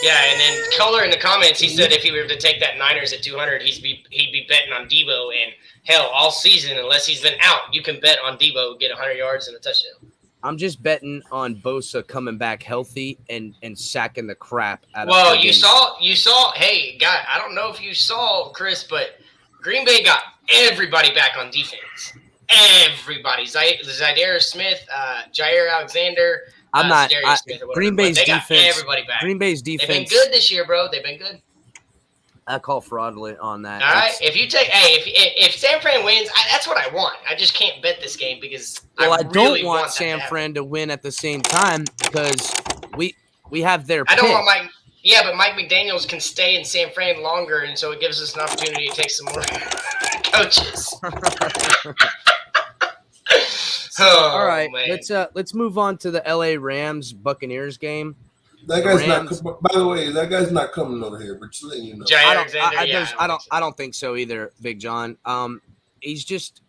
Yeah, and then Kohler in the comments, he said if he were to take that Niners at 200, he'd be betting on Debo. And hell, all season, unless he's been out, you can bet on Debo get 100 yards and a touchdown. I'm just betting on Bosa coming back healthy and sacking the crap out of. Well, you saw. Hey, guy, I don't know if you saw, Chris, but Green Bay got everybody back on defense. Everybody, Zaire Smith, Jair Alexander. Green Bay's defense. Everybody back. Green Bay's defense. They've been good this year, bro. They've been good. I call fraudulent on that. All right. If San Fran wins, that's what I want. I just can't bet this game because I don't want San Fran to win at the same time because we have their. I don't want Mike. Yeah, but Mike McDaniels can stay in San Fran longer, and so it gives us an opportunity to take some more coaches. All right, man. Let's move on to the LA Rams Buccaneers game. That guy's not. By the way, that guy's not coming over here. But just letting you know, I don't think so either, Big John. He's just.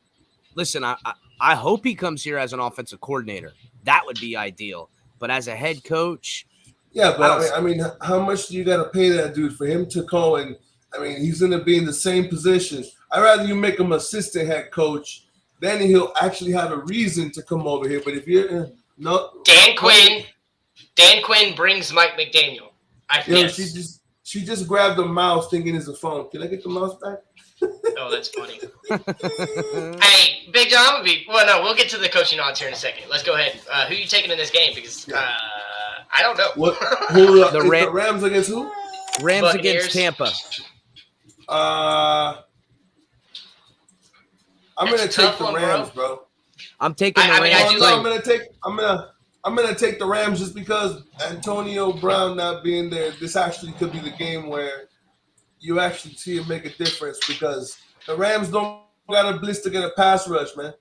Listen, I hope he comes here as an offensive coordinator. That would be ideal. But as a head coach, yeah. But I mean, how much do you got to pay that dude for him to go and? I mean, he's going to be in the same position. I'd rather you make him assistant head coach. Then he'll actually have a reason to come over here. But if you're Dan Quinn brings Mike McDaniel. She just grabbed the mouse thinking it's a phone. Can I get the mouse back? Oh, that's funny. Hey, Big John, we'll get to the coaching odds here in a second. Let's go ahead. Who are you taking in this game? Because I don't know. The Rams against who? Rams Buccaneers. Against Tampa. I'm gonna take the Rams, bro. I'm taking the Rams. I'm gonna take the Rams just because Antonio Brown not being there. This actually could be the game where you actually see him make a difference because the Rams don't got a blitz to get a pass rush, man.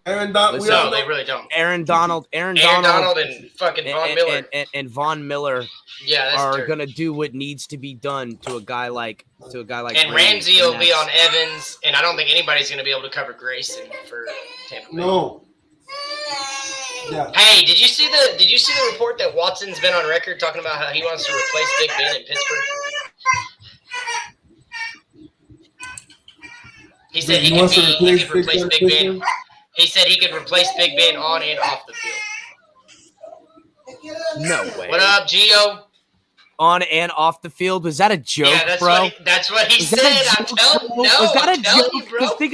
They really don't. Aaron Donald, and fucking Von Miller and Von Miller are gonna do what needs to be done to a guy like. And Ramsey will be on Evans, and I don't think anybody's gonna be able to cover Grayson for Tampa Bay. No. Yeah. Hey, did you see the report that Watson's been on record talking about how he wants to replace Big Ben in Pittsburgh? He said he could replace Big Ben. He said he could replace Big Ben on and off the field. No way. What up, Gio? On and off the field? Was that a joke, bro? That's what he said. I'm telling you. Was that a joke? Because think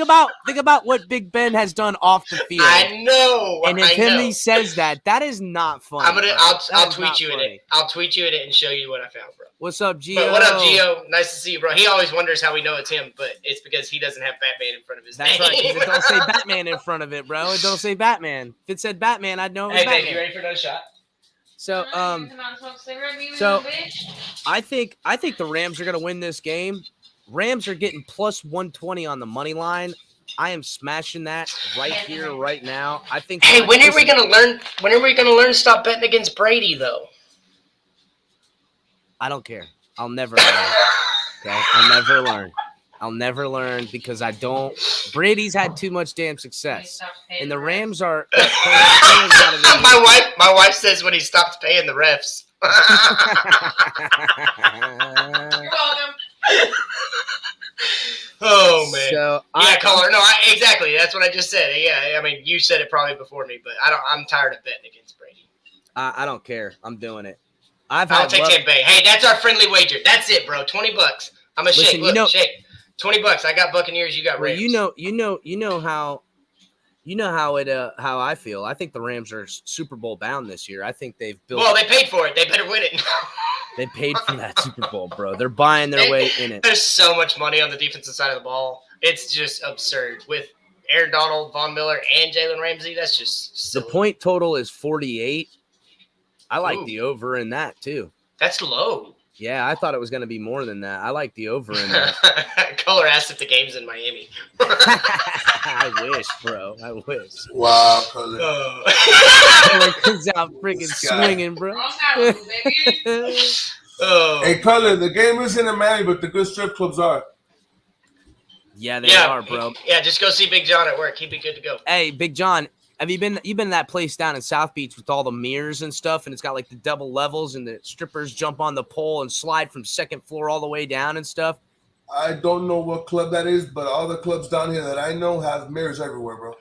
about what Big Ben has done off the field. I know. And if he says that is not funny. I'll tweet you in it. I'll tweet you in it and show you what I found, bro. What's up, Gio? What up, Gio? Nice to see you, bro. He always wonders how we know it's him, but it's because he doesn't have Batman in front of his name. That's right, because it don't say Batman in front of it, bro. It don't say Batman. If it said Batman, I'd know it was Batman. Hey, you ready for another shot? So, I think the Rams are going to win this game. Rams are getting plus 120 on the money line. I am smashing that right here, right now. I think. Hey, when are we going to learn? When are we going to learn to stop betting against Brady, though? I don't care. I'll never learn. Okay, I'll never learn because I don't. Brady's had too much damn success, and the Rams are. My wife says when he stops paying the refs. You're welcome. Oh man. So Caller. No, exactly. That's what I just said. Yeah, I mean, you said it probably before me, but I'm tired of betting against Brady. I don't care. I'm doing it. I'll take Tampa Bay. Hey, that's our friendly wager. That's it, bro. $20. I'm gonna shake. Look, shake. $20. I got Buccaneers. You got Well, Rams. you know how I feel. I think the Rams are Super Bowl bound this year. I think they've built. Well, they paid for it. They better win it. They paid for that Super Bowl, bro. They're buying their way in it. There's so much money on the defensive side of the ball. It's just absurd. With Aaron Donald, Von Miller, and Jalen Ramsey, that's just silly. The point total is 48. I like the over in that, too. That's low. Yeah, I thought it was going to be more than that. I like the over in that. Color asked if the game's in Miami. I wish, bro. I wish. Wow, Color. Color comes out freaking swinging, bro. Hey, Color, the game is in Miami, but the good strip clubs are. Yeah, they are, bro. Yeah, just go see Big John at work. He'd be good to go. Hey, Big John, you've been to that place down in South Beach with all the mirrors and stuff, and it's got like the double levels, and the strippers jump on the pole and slide from second floor all the way down and stuff? I don't know what club that is, but all the clubs down here that I know have mirrors everywhere, bro.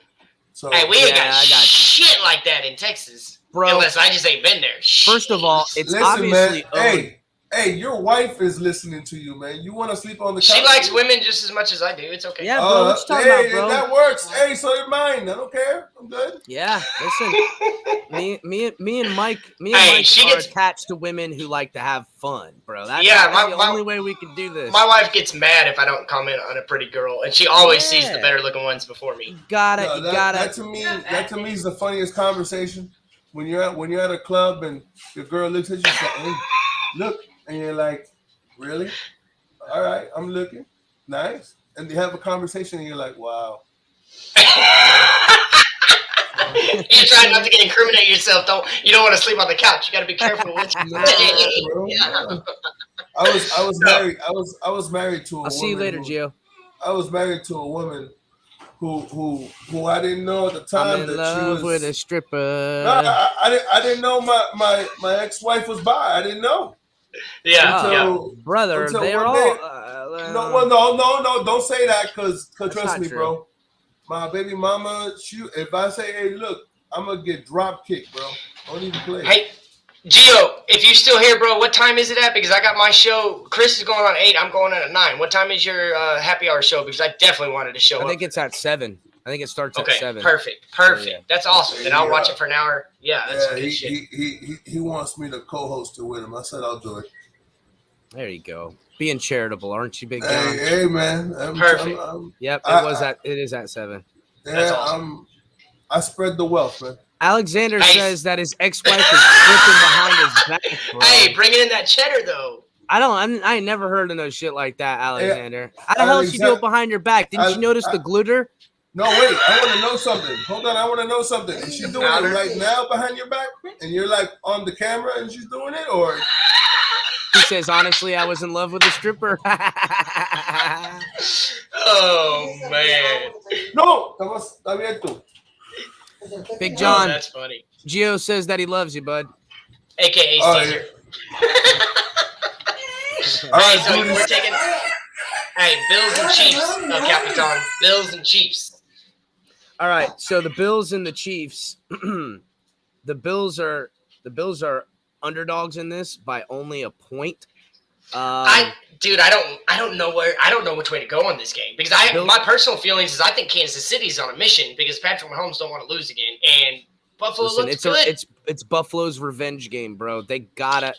So hey, we ain't got shit like that in Texas, bro. Unless I just ain't been there. First of all, it's obviously man, Hey, your wife is listening to you, man. You want to sleep on the couch? She likes women just as much as I do. It's okay. Yeah, bro. What you talking about, bro? That works. Hey, so you're mine. I don't care. I'm good. Yeah, listen. me and Mike are attached to women who like to have fun, bro. That's the only way we can do this. My wife gets mad if I don't comment on a pretty girl, and she always sees the better looking ones before me. You gotta. That to me is the funniest conversation. When you're at a club and your girl looks at you, she's like, hey, look. And you're like, really? All right, I'm looking. Nice. And they have a conversation, and you're like, wow. You try not to incriminate yourself. You don't want to sleep on the couch. You got to be careful with you. I was married to a woman. I'll see you later, Gio. I was married to a woman who I didn't know at the time I'm in love with a stripper. No, I didn't know my ex-wife was bi. I didn't know. Yeah, brother, they're all. No, don't say that because trust me, bro. My baby mama, if I say, hey, look, I'm gonna get drop kicked, bro. Don't even play. Hey, Gio, if you still here, bro, what time is it at? Because I got my show. Chris is going on 8. I'm going on at 9. What time is your happy hour show? Because I definitely wanted to show up. I think it's at 7. I think it starts at 7. Perfect. Yeah. That's awesome. Then I'll watch it for an hour. Yeah, that's good shit. He wants me to co-host it with him. I said I'll do it. There you go. Being charitable, aren't you, Big John? Hey, man. Perfect. Yep, it is at 7. Yeah, that's awesome. I spread the wealth, man. Alexander says that his ex-wife is flipping behind his back, bro. Hey, bringing in that cheddar, though. I ain't never heard of no shit like that, Alexander. How the hell she do it behind your back? Didn't you notice the glitter? No, wait. I want to know something. Hold on. I want to know something. Is she doing it right now behind your back? And you're like on the camera and she's doing it? Or he says, honestly, I was in love with a stripper. Oh, man. No, está abierto. Big John. That's funny. Gio says that he loves you, bud. AKA Caesar. All right, so we're taking Bills and Chiefs, Capitan. Bills and Chiefs. All right, so the Bills and the Chiefs. The Bills are underdogs in this by only a point. I don't know which way to go on this game because my personal feelings is I think Kansas City's on a mission because Patrick Mahomes don't want to lose again and Buffalo looks good. It's Buffalo's revenge game, bro. They gotta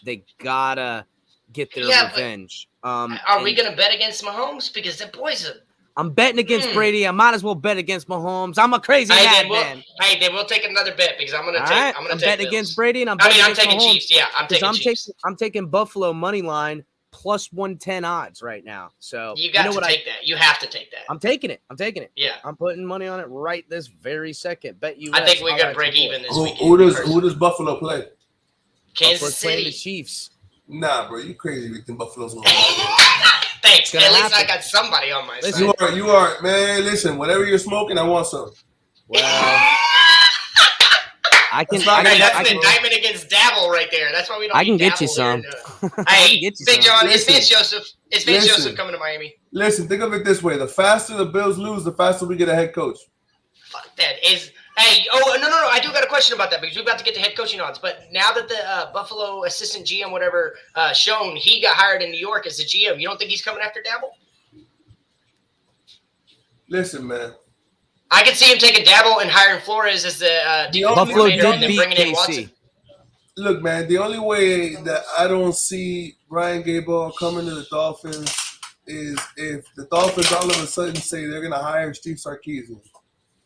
get their revenge. Are we gonna bet against Mahomes because the boys are? I'm betting against Brady. I might as well bet against Mahomes. I'm a crazy man. Hey, they will take another bet because I'm betting against Brady and I'm taking Mahomes. Chiefs. Yeah, I'm taking Chiefs. I'm taking Buffalo money line plus 110 odds right now. So you got to take that. You have to take that. I'm taking it. Yeah. I'm putting money on it right this very second. Bet you. I think we're gonna break even this weekend. Who does Buffalo play? Kansas City. The Chiefs. Nah, bro, you crazy. You think Buffalo's gonna Thanks. At least I got somebody on my side. You are, man. Listen, whatever you're smoking, I want some. Well, I can. That's an indictment against Dabble right there. That's why we don't. I can get you some. Hey, Big John, it's Vince Joseph. It's Vince Joseph coming to Miami. Listen, think of it this way: the faster the Bills lose, the faster we get a head coach. Fuck that is. Hey, no. I do got a question about that because we're about to get to head coaching odds. But now that the Buffalo assistant GM, whatever, shown, he got hired in New York as the GM. You don't think he's coming after Dabble? Listen, man. I could see him taking Dabble and hiring Flores as the defensive Buffalo coordinator did and then beat bringing in KC. Watson. Look, man, the only way that I don't see Brian Daboll coming to the Dolphins is if the Dolphins all of a sudden say they're going to hire Steve Sarkisian.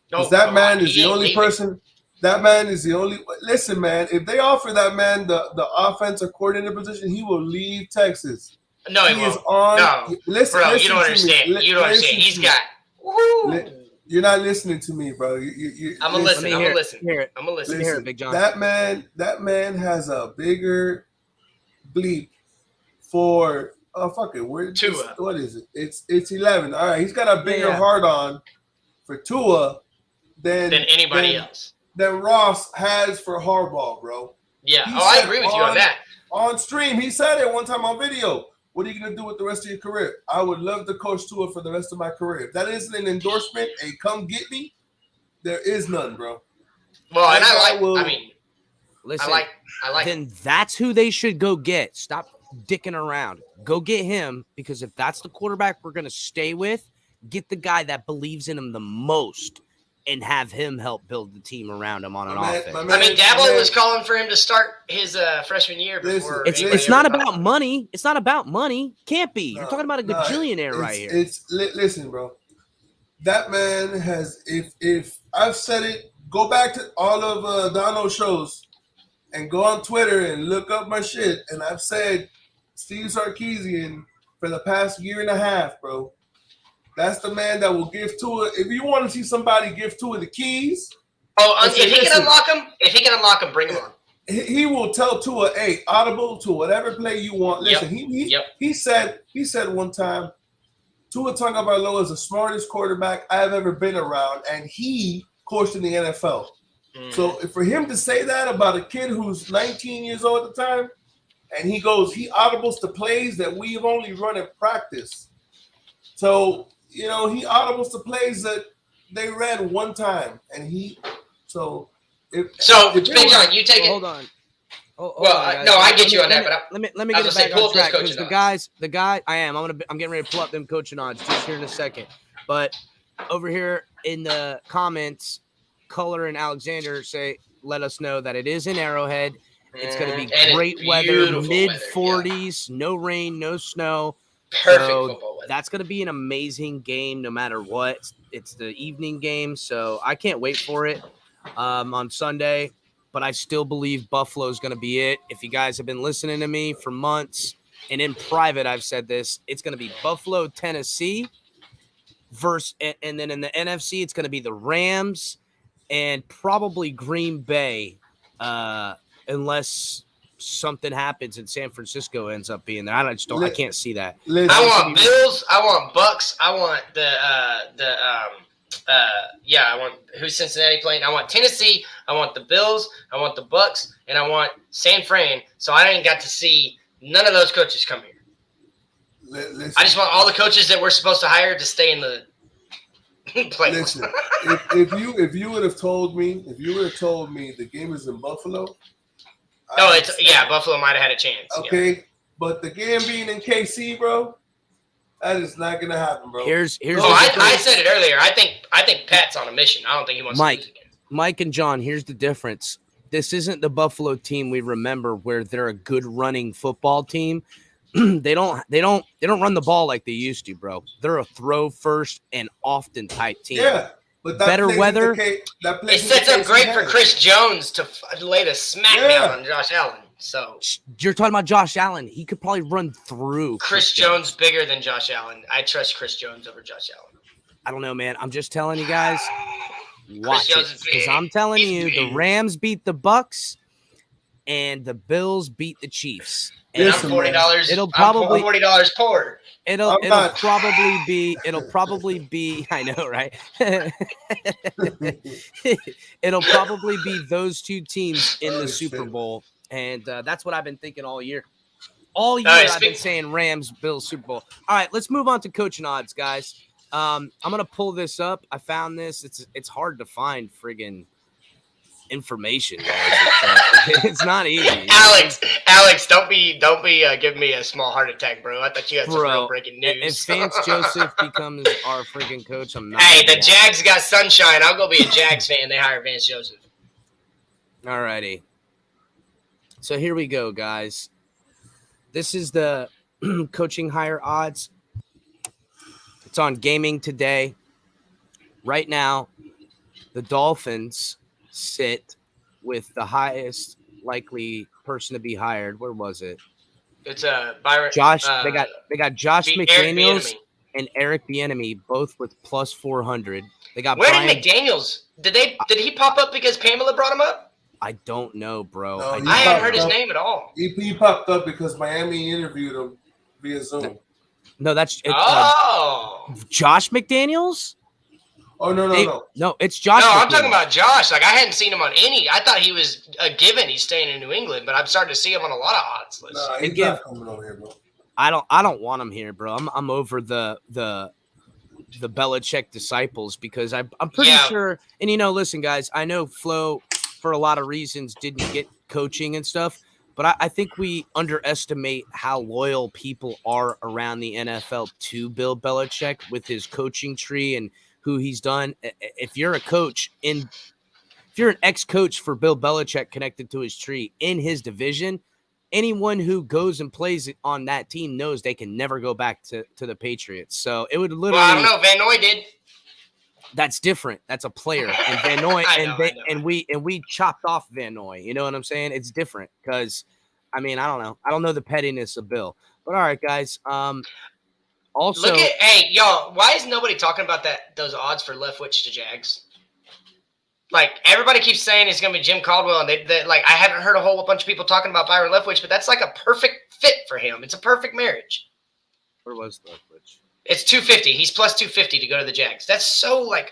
Because that man is the only person. That man is the only. Listen, man, if they offer that man the offensive coordinator position, he will leave Texas. No, he won't. No, listen, bro, listen you don't understand. You don't understand. He's got. You're not listening to me, bro. I'm gonna listen. I'm gonna listen. I'm gonna listen. Hear it, Big John. That man has a bigger bleep for fuck it. Tua. What is it? It's 11. All right, he's got a bigger heart on for Tua than anybody else. Than Ross has for Harbaugh, bro. Yeah. I agree with you on that. On stream, he said it one time on video. What are you going to do with the rest of your career? I would love to coach Tua for the rest of my career. If that isn't an endorsement, hey, come get me, there is none, bro. Well, and listen, I like then that's who they should go get. Stop dicking around. Go get him, because if that's the quarterback we're going to stay with, get the guy that believes in him the most and have him help build the team around him on an offense. Dabble was calling for him to start his freshman year before. It's not about money. It's not about money. Can't be. You're talking about a gajillionaire right here. Listen, bro. That man has. If I've said it, go back to all of Donald's shows and go on Twitter and look up my shit. And I've said Steve Sarkisian for the past year and a half, bro. That's the man that will give Tua. If you want to see somebody give Tua the keys. If he can unlock him, bring him on. He will tell Tua, hey, audible to whatever play you want. Listen, he said one time, Tua Tagovailoa is the smartest quarterback I've ever been around, and he coached in the NFL. So for him to say that about a kid who's 19 years old at the time, and he audibles to plays that we've only run in practice. So, he audibles to plays that they ran one time, and Big John, you take it. Hold on. I get you on that, but let me get it back on track, because the guy I'm getting ready to pull up them coaching odds just here in a second. But over here in the comments, Color and Alexander let us know that it is in Arrowhead. It's going to be great weather, mid-40s, no rain, no snow. Perfect football weather. That's going to be an amazing game no matter what. It's the evening game, so I can't wait for it on Sunday. But I still believe Buffalo is going to be it. If you guys have been listening to me for months, and in private I've said this, it's going to be Buffalo, Tennessee, and then in the NFC it's going to be the Rams and probably Green Bay, unless something happens and San Francisco ends up being there. I can't see that. I want Bills. I want Bucks. I want I want who's Cincinnati playing. I want Tennessee. I want the Bills. I want the Bucks, and I want San Fran. So I ain't got to see none of those coaches come here. Listen, I just want all the coaches that we're supposed to hire to stay in the playoffs. Listen, if you would have told me the game is in Buffalo. Buffalo might have had a chance. Okay, but the game being in KC, bro, that is not gonna happen, bro. I said it earlier. I think Pat's on a mission. I don't think he wants to lose again. Mike and John, here's the difference. This isn't the Buffalo team we remember, where they're a good running football team. They don't run the ball like they used to, bro. They're a throw first and often type team. Yeah. But better weather. It sets up great for Chris Jones to lay the smackdown on Josh Allen. So you're talking about Josh Allen. He could probably run through Chris Jones bigger than Josh Allen. I trust Chris Jones over Josh Allen. I don't know, man. I'm just telling you guys. Watch it, because I'm telling you, the Rams beat the Bucks and the Bills beat the Chiefs. And I'm $40. It'll probably $40 poor. It'll probably be. I know, right? It'll probably be those two teams in the Super Bowl, and that's what I've been thinking all year. All year I've been saying Rams, Bills, Super Bowl. All right, let's move on to coaching odds, guys. I'm gonna pull this up. I found this. It's hard to find friggin' information, guys. It's not easy. Alex, don't be giving me a small heart attack, bro. I thought you had some real breaking news. If Vance Joseph becomes our freaking coach, I'm not. Hey, the Jags got sunshine. I'll go be a Jags fan. They hire Vance Joseph. Alrighty. So here we go, guys. This is the coaching hire odds. It's on Gaming Today. Right now, the Dolphins sit with the highest likely person to be hired. Where was it? It's Byron. Josh. They got Josh McDaniels Eric and Eric Bieniemy, both with plus 400. They got Where Brian. did McDaniels? Did he pop up because Pamela brought him up? I don't know, bro. No, I hadn't heard his name at all. He popped up because Miami interviewed him via Zoom. No, that's Josh McDaniels. Oh no! No, it's Josh. No, I'm McDaniels. talking about Josh. Like I hadn't seen him on any. I thought he was a given. He's staying in New England, but I'm starting to see him on a lot of odds lists. Nah, he's not coming over here, bro. I don't want him here, bro. I'm over the Belichick disciples because I'm pretty sure. And listen, guys, I know Flo for a lot of reasons didn't get coaching and stuff, but I think we underestimate how loyal people are around the NFL to Bill Belichick with his coaching tree and who he's done. If you're a coach if you're an ex-coach for Bill Belichick connected to his tree in his division, anyone who goes and plays on that team knows they can never go back to the Patriots. So it would literally. Well, I don't know. Van Noy did. That's different. That's a player, and Van Noy, and we chopped off Van Noy. You know what I'm saying? It's different because, I don't know. I don't know the pettiness of Bill. But all right, guys. Also, hey y'all. Why is nobody talking about those odds for Leftwich to Jags? Like everybody keeps saying it's gonna be Jim Caldwell, and they I haven't heard a whole bunch of people talking about Byron Leftwich, but that's like a perfect fit for him. It's a perfect marriage. Where was Leftwich? It's 250. He's plus 250 to go to the Jags. That's so but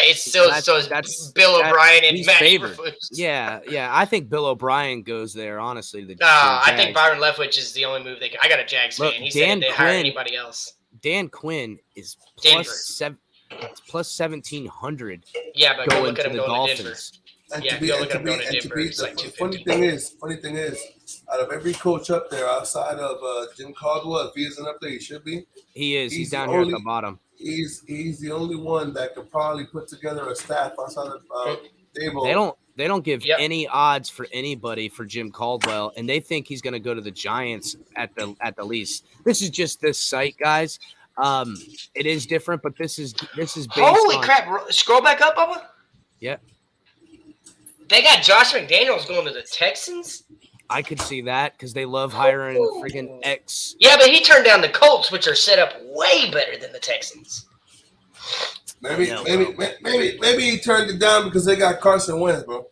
it's still that's Bill O'Brien and Matt Eberflus. Yeah. I think Bill O'Brien goes there. Honestly, I think Byron Leftwich is the only move they can. I got a Jags fan. He said they hire anybody else. Dan Quinn is plus 1,700. Yeah, but going go look at to him the going Dolphins. to Denver. Go look at him going to Denver. It's like 250. Funny thing is, out of every coach up there outside of Jim Caldwell, if he isn't up there, he should be. He is. He's down here at the bottom. He's the only one that could probably put together a staff outside of Dable. They don't give any odds for anybody for Jim Caldwell, and they think he's going to go to the Giants at the least. This is just this site, guys. It is different, but this is based Holy crap! Scroll back up, Bubba. Yeah. They got Josh McDaniels going to the Texans? I could see that because they love hiring freaking ex. Yeah, but he turned down the Colts, which are set up way better than the Texans. Maybe he turned it down because they got Carson Wentz, bro.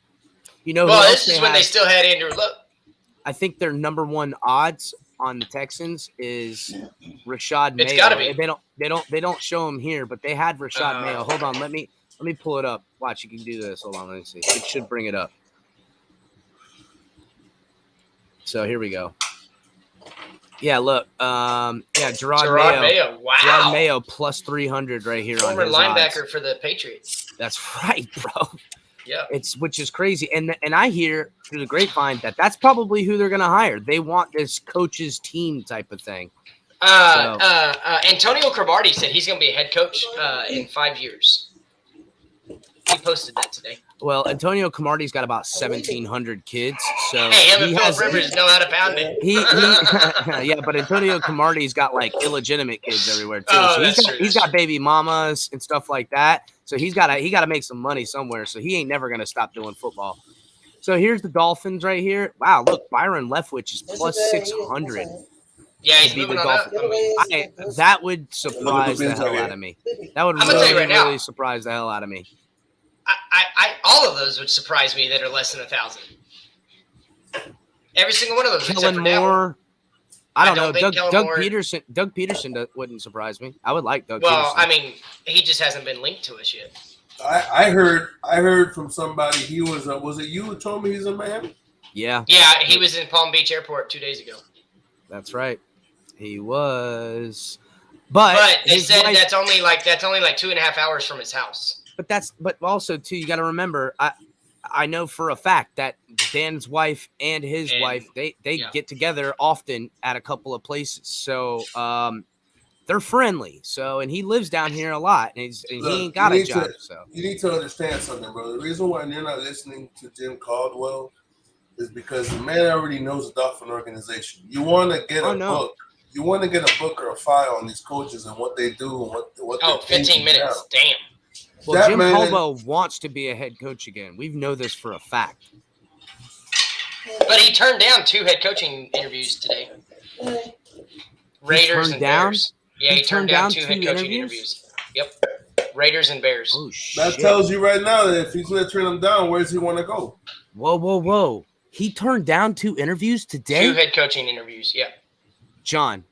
This is when they still had Andrew Luck. I think their number one odds on the Texans is Rashad Mayo. It's gotta be. They don't show him here, but they had Rashad Mayo. Hold on, let me pull it up. Watch, you can do this. Hold on, let me see. It should bring it up. So here we go. Yeah, look. Gerard Mayo. Wow. Gerard Mayo plus 300 right here. Former on his linebacker odds. For the Patriots. That's right, bro. Yeah. Which is crazy. And I hear through the grapevine that's probably who they're going to hire. They want this coach's team type of thing. Antonio Cromartie said he's going to be a head coach in 5 years. He posted that today. Well, Antonio Cromartie's got about 1,700 kids, so hey, him and Phil Rivers know how to pound it. Yeah, but Antonio Cromartie's got like illegitimate kids everywhere too. Oh, So he's got baby mamas and stuff like that. So he got to make some money somewhere. So he ain't never gonna stop doing football. So here's the Dolphins right here. Wow, look, Byron Leftwich is plus 600. Yeah, he's moving on up. That would surprise the hell out of me. That would really surprise the hell out of me. All of those would surprise me that are less than 1,000. Every single one of those. Kellen Moore. I don't know. Doug Moore, Peterson. Doug Peterson wouldn't surprise me. I would like Doug Peterson. Well, I mean, he just hasn't been linked to us yet. I heard from somebody he was it you who told me he's in Miami? Yeah. Yeah, he was in Palm Beach Airport 2 days ago. That's right. He was. But they said that's only like 2.5 hours from his house. But also too, you got to remember, I I know for a fact that Dan's wife and his wife, they get together often at a couple of places. So they're friendly. So, and he lives down here a lot, and he ain't got a job. So you need to understand something, bro. The reason why you're not listening to Jim Caldwell is because the man already knows the Dolphin organization. You want to get a book. You want to get a book or a file on these coaches and what they do and what. Oh, 15 minutes. Damn. Well, Jim Caldwell wants to be a head coach again. We know this for a fact. But he turned down 2 head coaching interviews today. Raiders and Bears. Yeah, he turned down 2 head coaching interviews. Yep. Raiders and Bears. Oh, shit. That tells you right now that if he's going to turn them down, where does he want to go? Whoa. He turned down 2 interviews today? 2 head coaching interviews, yeah. John.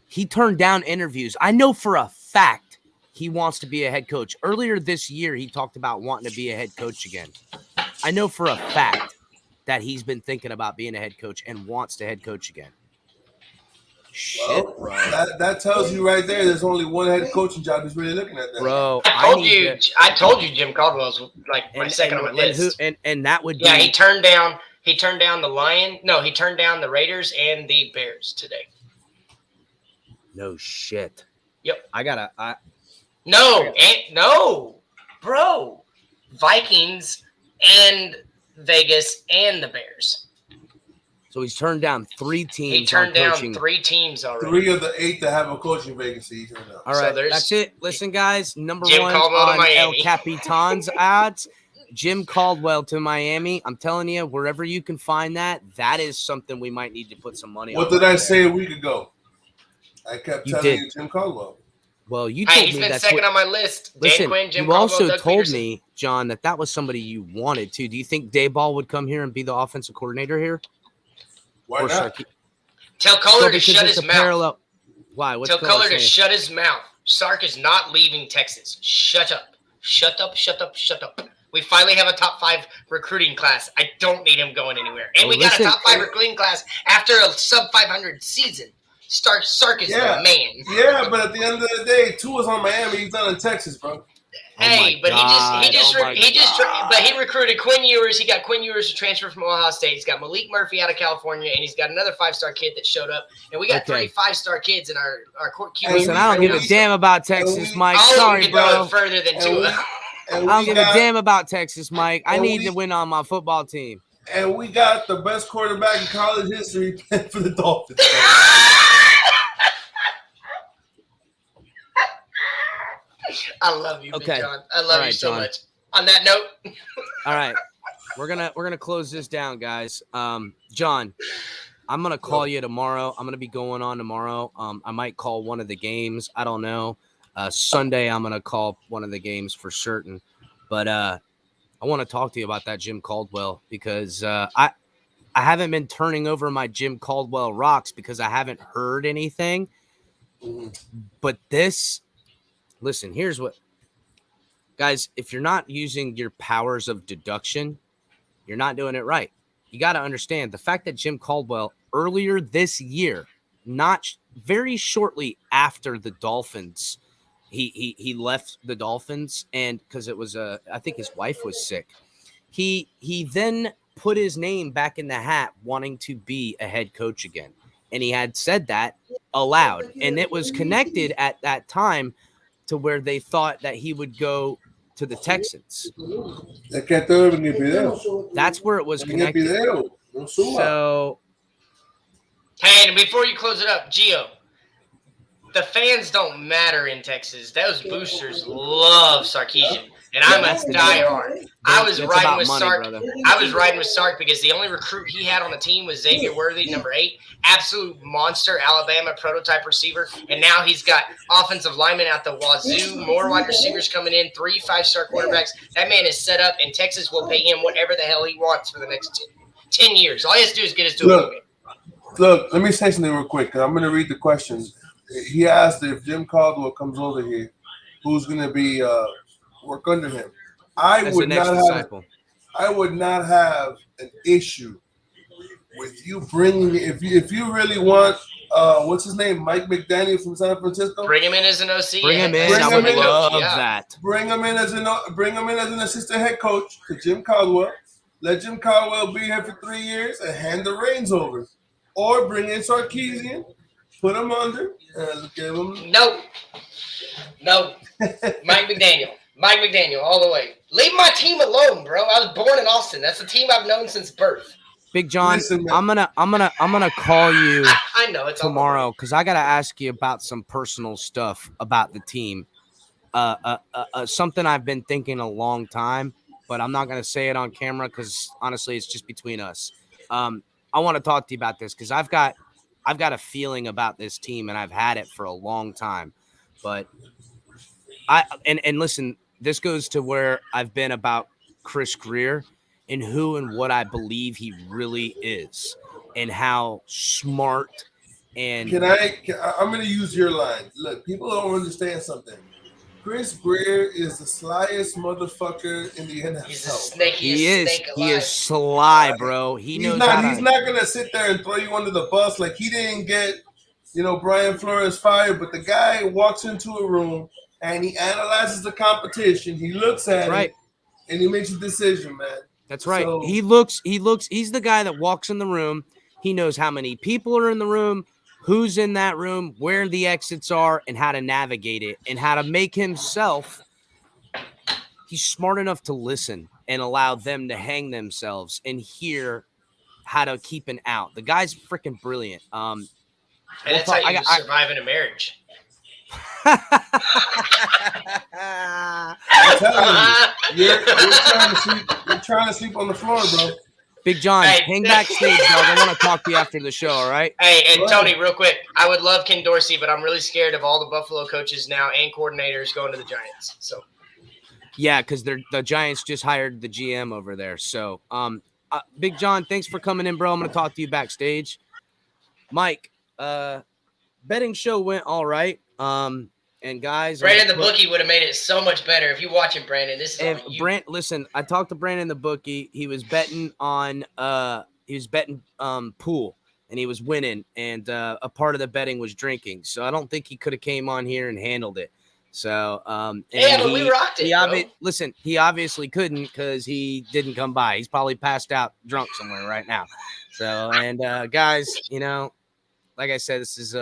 He turned down interviews. I know for a fact he wants to be a head coach. Earlier this year, he talked about wanting to be a head coach again. I know for a fact that he's been thinking about being a head coach and wants to head coach again. Shit, bro. That tells you right there there's only one head coaching job he's really looking at that. Bro, I told you Jim Caldwell's like my second on my list. And that would be he turned down the Lion. No, he turned down the Raiders and the Bears today. No shit. Yep. No, bro. Vikings and Vegas and the Bears. So he's turned down 3 teams. He turned down 3 teams already. 3 of the 8 that have a coaching vacancy. All right, so that's it. Listen, guys, number Jim 1 on El Capitan's odds. Jim Caldwell to Miami. I'm telling you, wherever you can find that is something we might need to put some money on. What did I say a week ago? I kept telling you Jim Caldwell. Well, you told me he's been second on my list. Listen, Dan Quinn, Jim you Caldwell, also Doug told Peterson. me, John, that was somebody you wanted to. Do you think Dayball would come here and be the offensive coordinator here? Why not? Tell Kohler to shut his mouth. Why? What's Tell Kohler to shut his mouth. Sark is not leaving Texas. Shut up. Shut up. Shut up. Shut up. We finally have a top 5 recruiting class. I don't need him going anywhere. And we got a top 5 recruiting class after a sub 500 season. Sark is the man. Yeah, but at the end of the day, Tua's on Miami. He's not in Texas, bro. He recruited Quinn Ewers. He got Quinn Ewers to transfer from Ohio State. He's got Malik Murphy out of California, and he's got another 5-star kid that showed up. And we got 3 5-star kids in our court QB. Listen, I don't give a damn about Texas, Mike. Sorry, bro. Further than Tua. I don't give a damn about Texas, Mike. I need to win on my football team. And we got the best quarterback in college history for the Dolphins. I love you, Big John. I love you so John. much. On that note, all right, we're gonna close this down, guys. John, I'm gonna call you tomorrow. I'm gonna be going on tomorrow. I might call one of the games. I don't know. Sunday, I'm gonna call one of the games for certain. But I want to talk to you about that Jim Caldwell because I haven't been turning over my Jim Caldwell rocks because I haven't heard anything. But listen, here's what, guys, if you're not using your powers of deduction, you're not doing it right. You got to understand the fact that Jim Caldwell earlier this year, not very shortly after the Dolphins, he left the Dolphins, and because it was I think his wife was sick, he then put his name back in the hat wanting to be a head coach again. And he had said that aloud, and it was connected at that time to where they thought that he would go to the Texans. That's where it was connected. So, hey, and before you close it up, Gio, the fans don't matter in Texas. Those boosters love Sarkisian, and I'm a diehard. I was riding with Sark. I was riding with Sark because the only recruit he had on the team was Xavier Worthy, number 8, absolute monster Alabama prototype receiver. And now he's got offensive linemen out the wazoo, more wide receivers coming in, 3 5-star quarterbacks. That man is set up, and Texas will pay him whatever the hell he wants for the next 10 years. All he has to do is get us to a movie. Look, let me say something real quick because I'm going to read the questions. He asked if Jim Caldwell comes over here, who's going to be work under him. I would not have an issue with you bringing, if you really want, what's his name, Mike McDaniel from San Francisco, Bring him in as an OC. Bring him in. Bring I him would in. love Yeah. that. bring him in as an assistant head coach to Jim Caldwell. Let Jim Caldwell be here for 3 years and hand the reins over, or bring in Sarkisian, put him under, and give him. No. Mike McDaniel, all the way. Leave my team alone, bro. I was born in Austin. That's the team I've known since birth. Big John, Listen, man. I'm gonna call you I know it's tomorrow because I gotta ask you about some personal stuff about the team. Something I've been thinking a long time, but I'm not gonna say it on camera because honestly, it's just between us. I want to talk to you about this because I've got a feeling about this team and I've had it for a long time. But and listen, this goes to where I've been about Chris Greer and who and what I believe he really is and how smart and I'm going to use your line. Look, people don't understand something. Chris Greer is the slyest motherfucker in the NFL. He's the snakiest he is snake alive. he is sly, bro. He's not going to sit there and throw you under the bus like he didn't get, Brian Flores fired, but the guy walks into a room and he analyzes the competition. He looks at it and he makes a decision, man. That's right. So, He's the guy that walks in the room. He knows how many people are in the room, who's in that room, where the exits are, and how to navigate it, and how to make himself. He's smart enough to listen and allow them to hang themselves and hear how to keep an out. The guy's freaking brilliant. And that's how you survive in a marriage. I'm telling you, you're trying to sleep on the floor, bro. Big John, hang backstage, dog. I want to talk to you after the show, all right? Hey, and Tony, real quick, I would love Ken Dorsey, but I'm really scared of all the Buffalo coaches now and coordinators going to the Giants. So, yeah, because the Giants just hired the GM over there. So, Big John, thanks for coming in, bro. I'm going to talk to you backstage. Mike, betting show went all right. And guys, Brandon the bookie would have made it so much better if you watch it, Brandon. This is on you. Listen, I talked to Brandon the bookie. He was betting on pool, and he was winning, and a part of the betting was drinking. So I don't think he could have came on here and handled it. So but we rocked it. Listen, he obviously couldn't because he didn't come by. He's probably passed out drunk somewhere right now. So guys, like I said, this is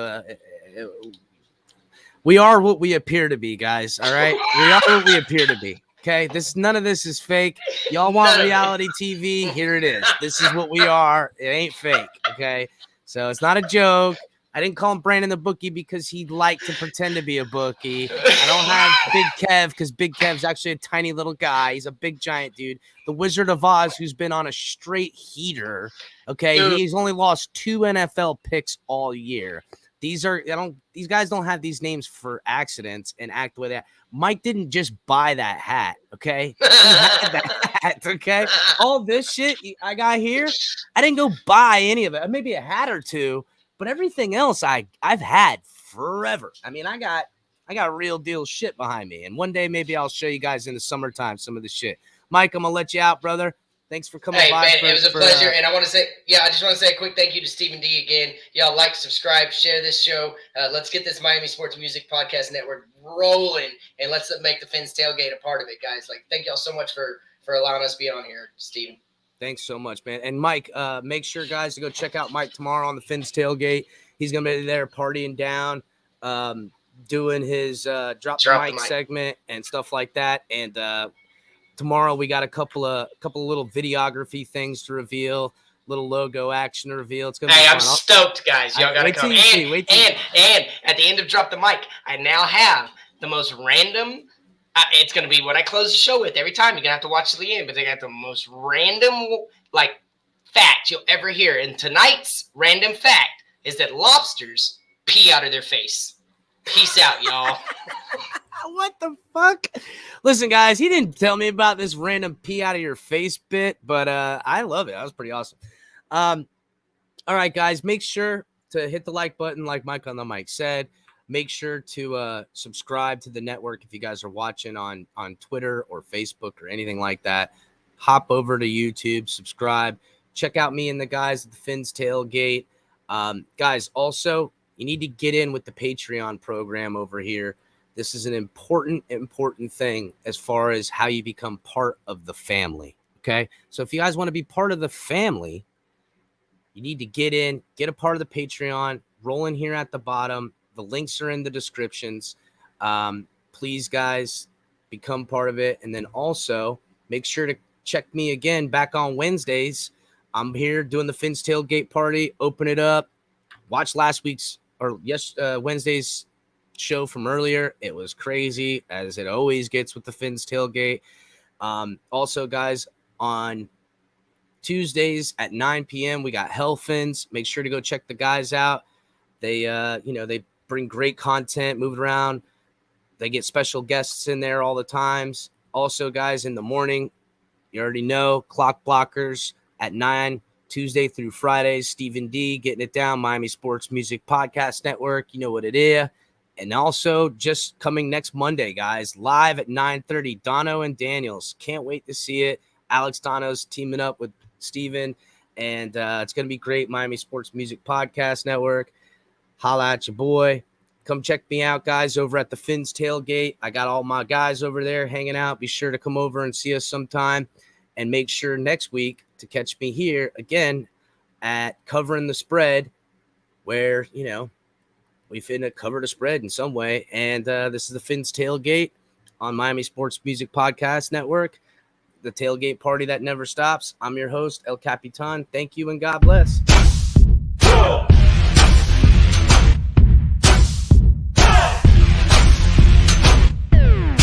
we are what we appear to be, guys. All right, we are what we appear to be. Okay, none of this is fake. Y'all want reality TV? Here it is. This is what we are. It ain't fake. Okay, so it's not a joke. I didn't call him Brandon the bookie because he'd like to pretend to be a bookie. I don't have Big Kev because Big Kev's actually a tiny little guy. He's a big giant dude. The Wizard of Oz, who's been on a straight heater. Okay, he's only lost 2 NFL picks all year. These guys don't have these names for accidents and act with that. Mike didn't just buy that hat, okay? He had that hat, okay? All this shit I got here, I didn't go buy any of it. Maybe a hat or two, but everything else I've had forever. I mean, I got real deal shit behind me. And one day maybe I'll show you guys in the summertime some of the shit. Mike, I'm gonna let you out, brother. Thanks for coming by. Man, it was a pleasure. And I want to say, I just want to say a quick thank you to Stephen D again. Y'all like, subscribe, share this show. Let's get this Miami Sports Music Podcast Network rolling, and let's make the Fins Tailgate a part of it, guys. Thank y'all so much for allowing us to be on here, Stephen. Thanks so much, man. And Mike, make sure, guys, to go check out Mike tomorrow on the Fins Tailgate. He's going to be there partying down, doing his drop the mic segment and stuff like that. And tomorrow we got a couple of little videography things to reveal, little logo action to reveal. It's gonna be fun. I'm stoked, guys. Y'all gotta come. And at the end of Drop the Mic, I now have the most random. It's gonna be what I close the show with every time. You're gonna have to watch to the end, but they got the most random fact you'll ever hear. And tonight's random fact is that lobsters pee out of their face. Peace out, y'all. What the fuck? Listen, guys, he didn't tell me about this random pee out of your face bit, but I love it. That was pretty awesome. All right, guys, make sure to hit the like button like Mike on the mic said. Make sure to subscribe to the network if you guys are watching on Twitter or Facebook or anything like that. Hop over to YouTube, subscribe. check out me and the guys at the Fins Tailgate. Guys, also, you need to get in with the Patreon program over here. This is an important thing as far as how you become part of the family, okay? So if you guys want to be part of the family, you need to get in, get a part of the Patreon, roll in here at the bottom. The links are in the descriptions. Please, guys, become part of it. And then also make sure to check me again back on Wednesdays. I'm here doing the Fins Tailgate Party. Open it up. Watch last week's or Wednesday's show from earlier. It was crazy, as it always gets with the Fins Tailgate. Also, guys, on Tuesdays at 9 p.m. we got Hell Fins. Make sure to go check the guys out. They they bring great content, moving around. They get special guests in there all the times. Also, guys, in the morning, you already know, Clock Blockers at 9, Tuesday through Fridays. Stephen D getting it down, Miami Sports Music Podcast Network. You know what it is. And also, just coming next Monday, guys, live at 9:30, Dono and Daniels. Can't wait to see it. Alex Dono's teaming up with Steven, and it's going to be great. Miami Sports Music Podcast Network. Holla at your boy. Come check me out, guys, over at the Fins Tailgate. I got all my guys over there hanging out. Be sure to come over and see us sometime. And make sure next week to catch me here again at Covering the Spread, where, we finna cover the spread in some way. And this is the Fins Tailgate on Miami Sports Music Podcast Network, the tailgate party that never stops. I'm your host, El Capitan. Thank you and God bless.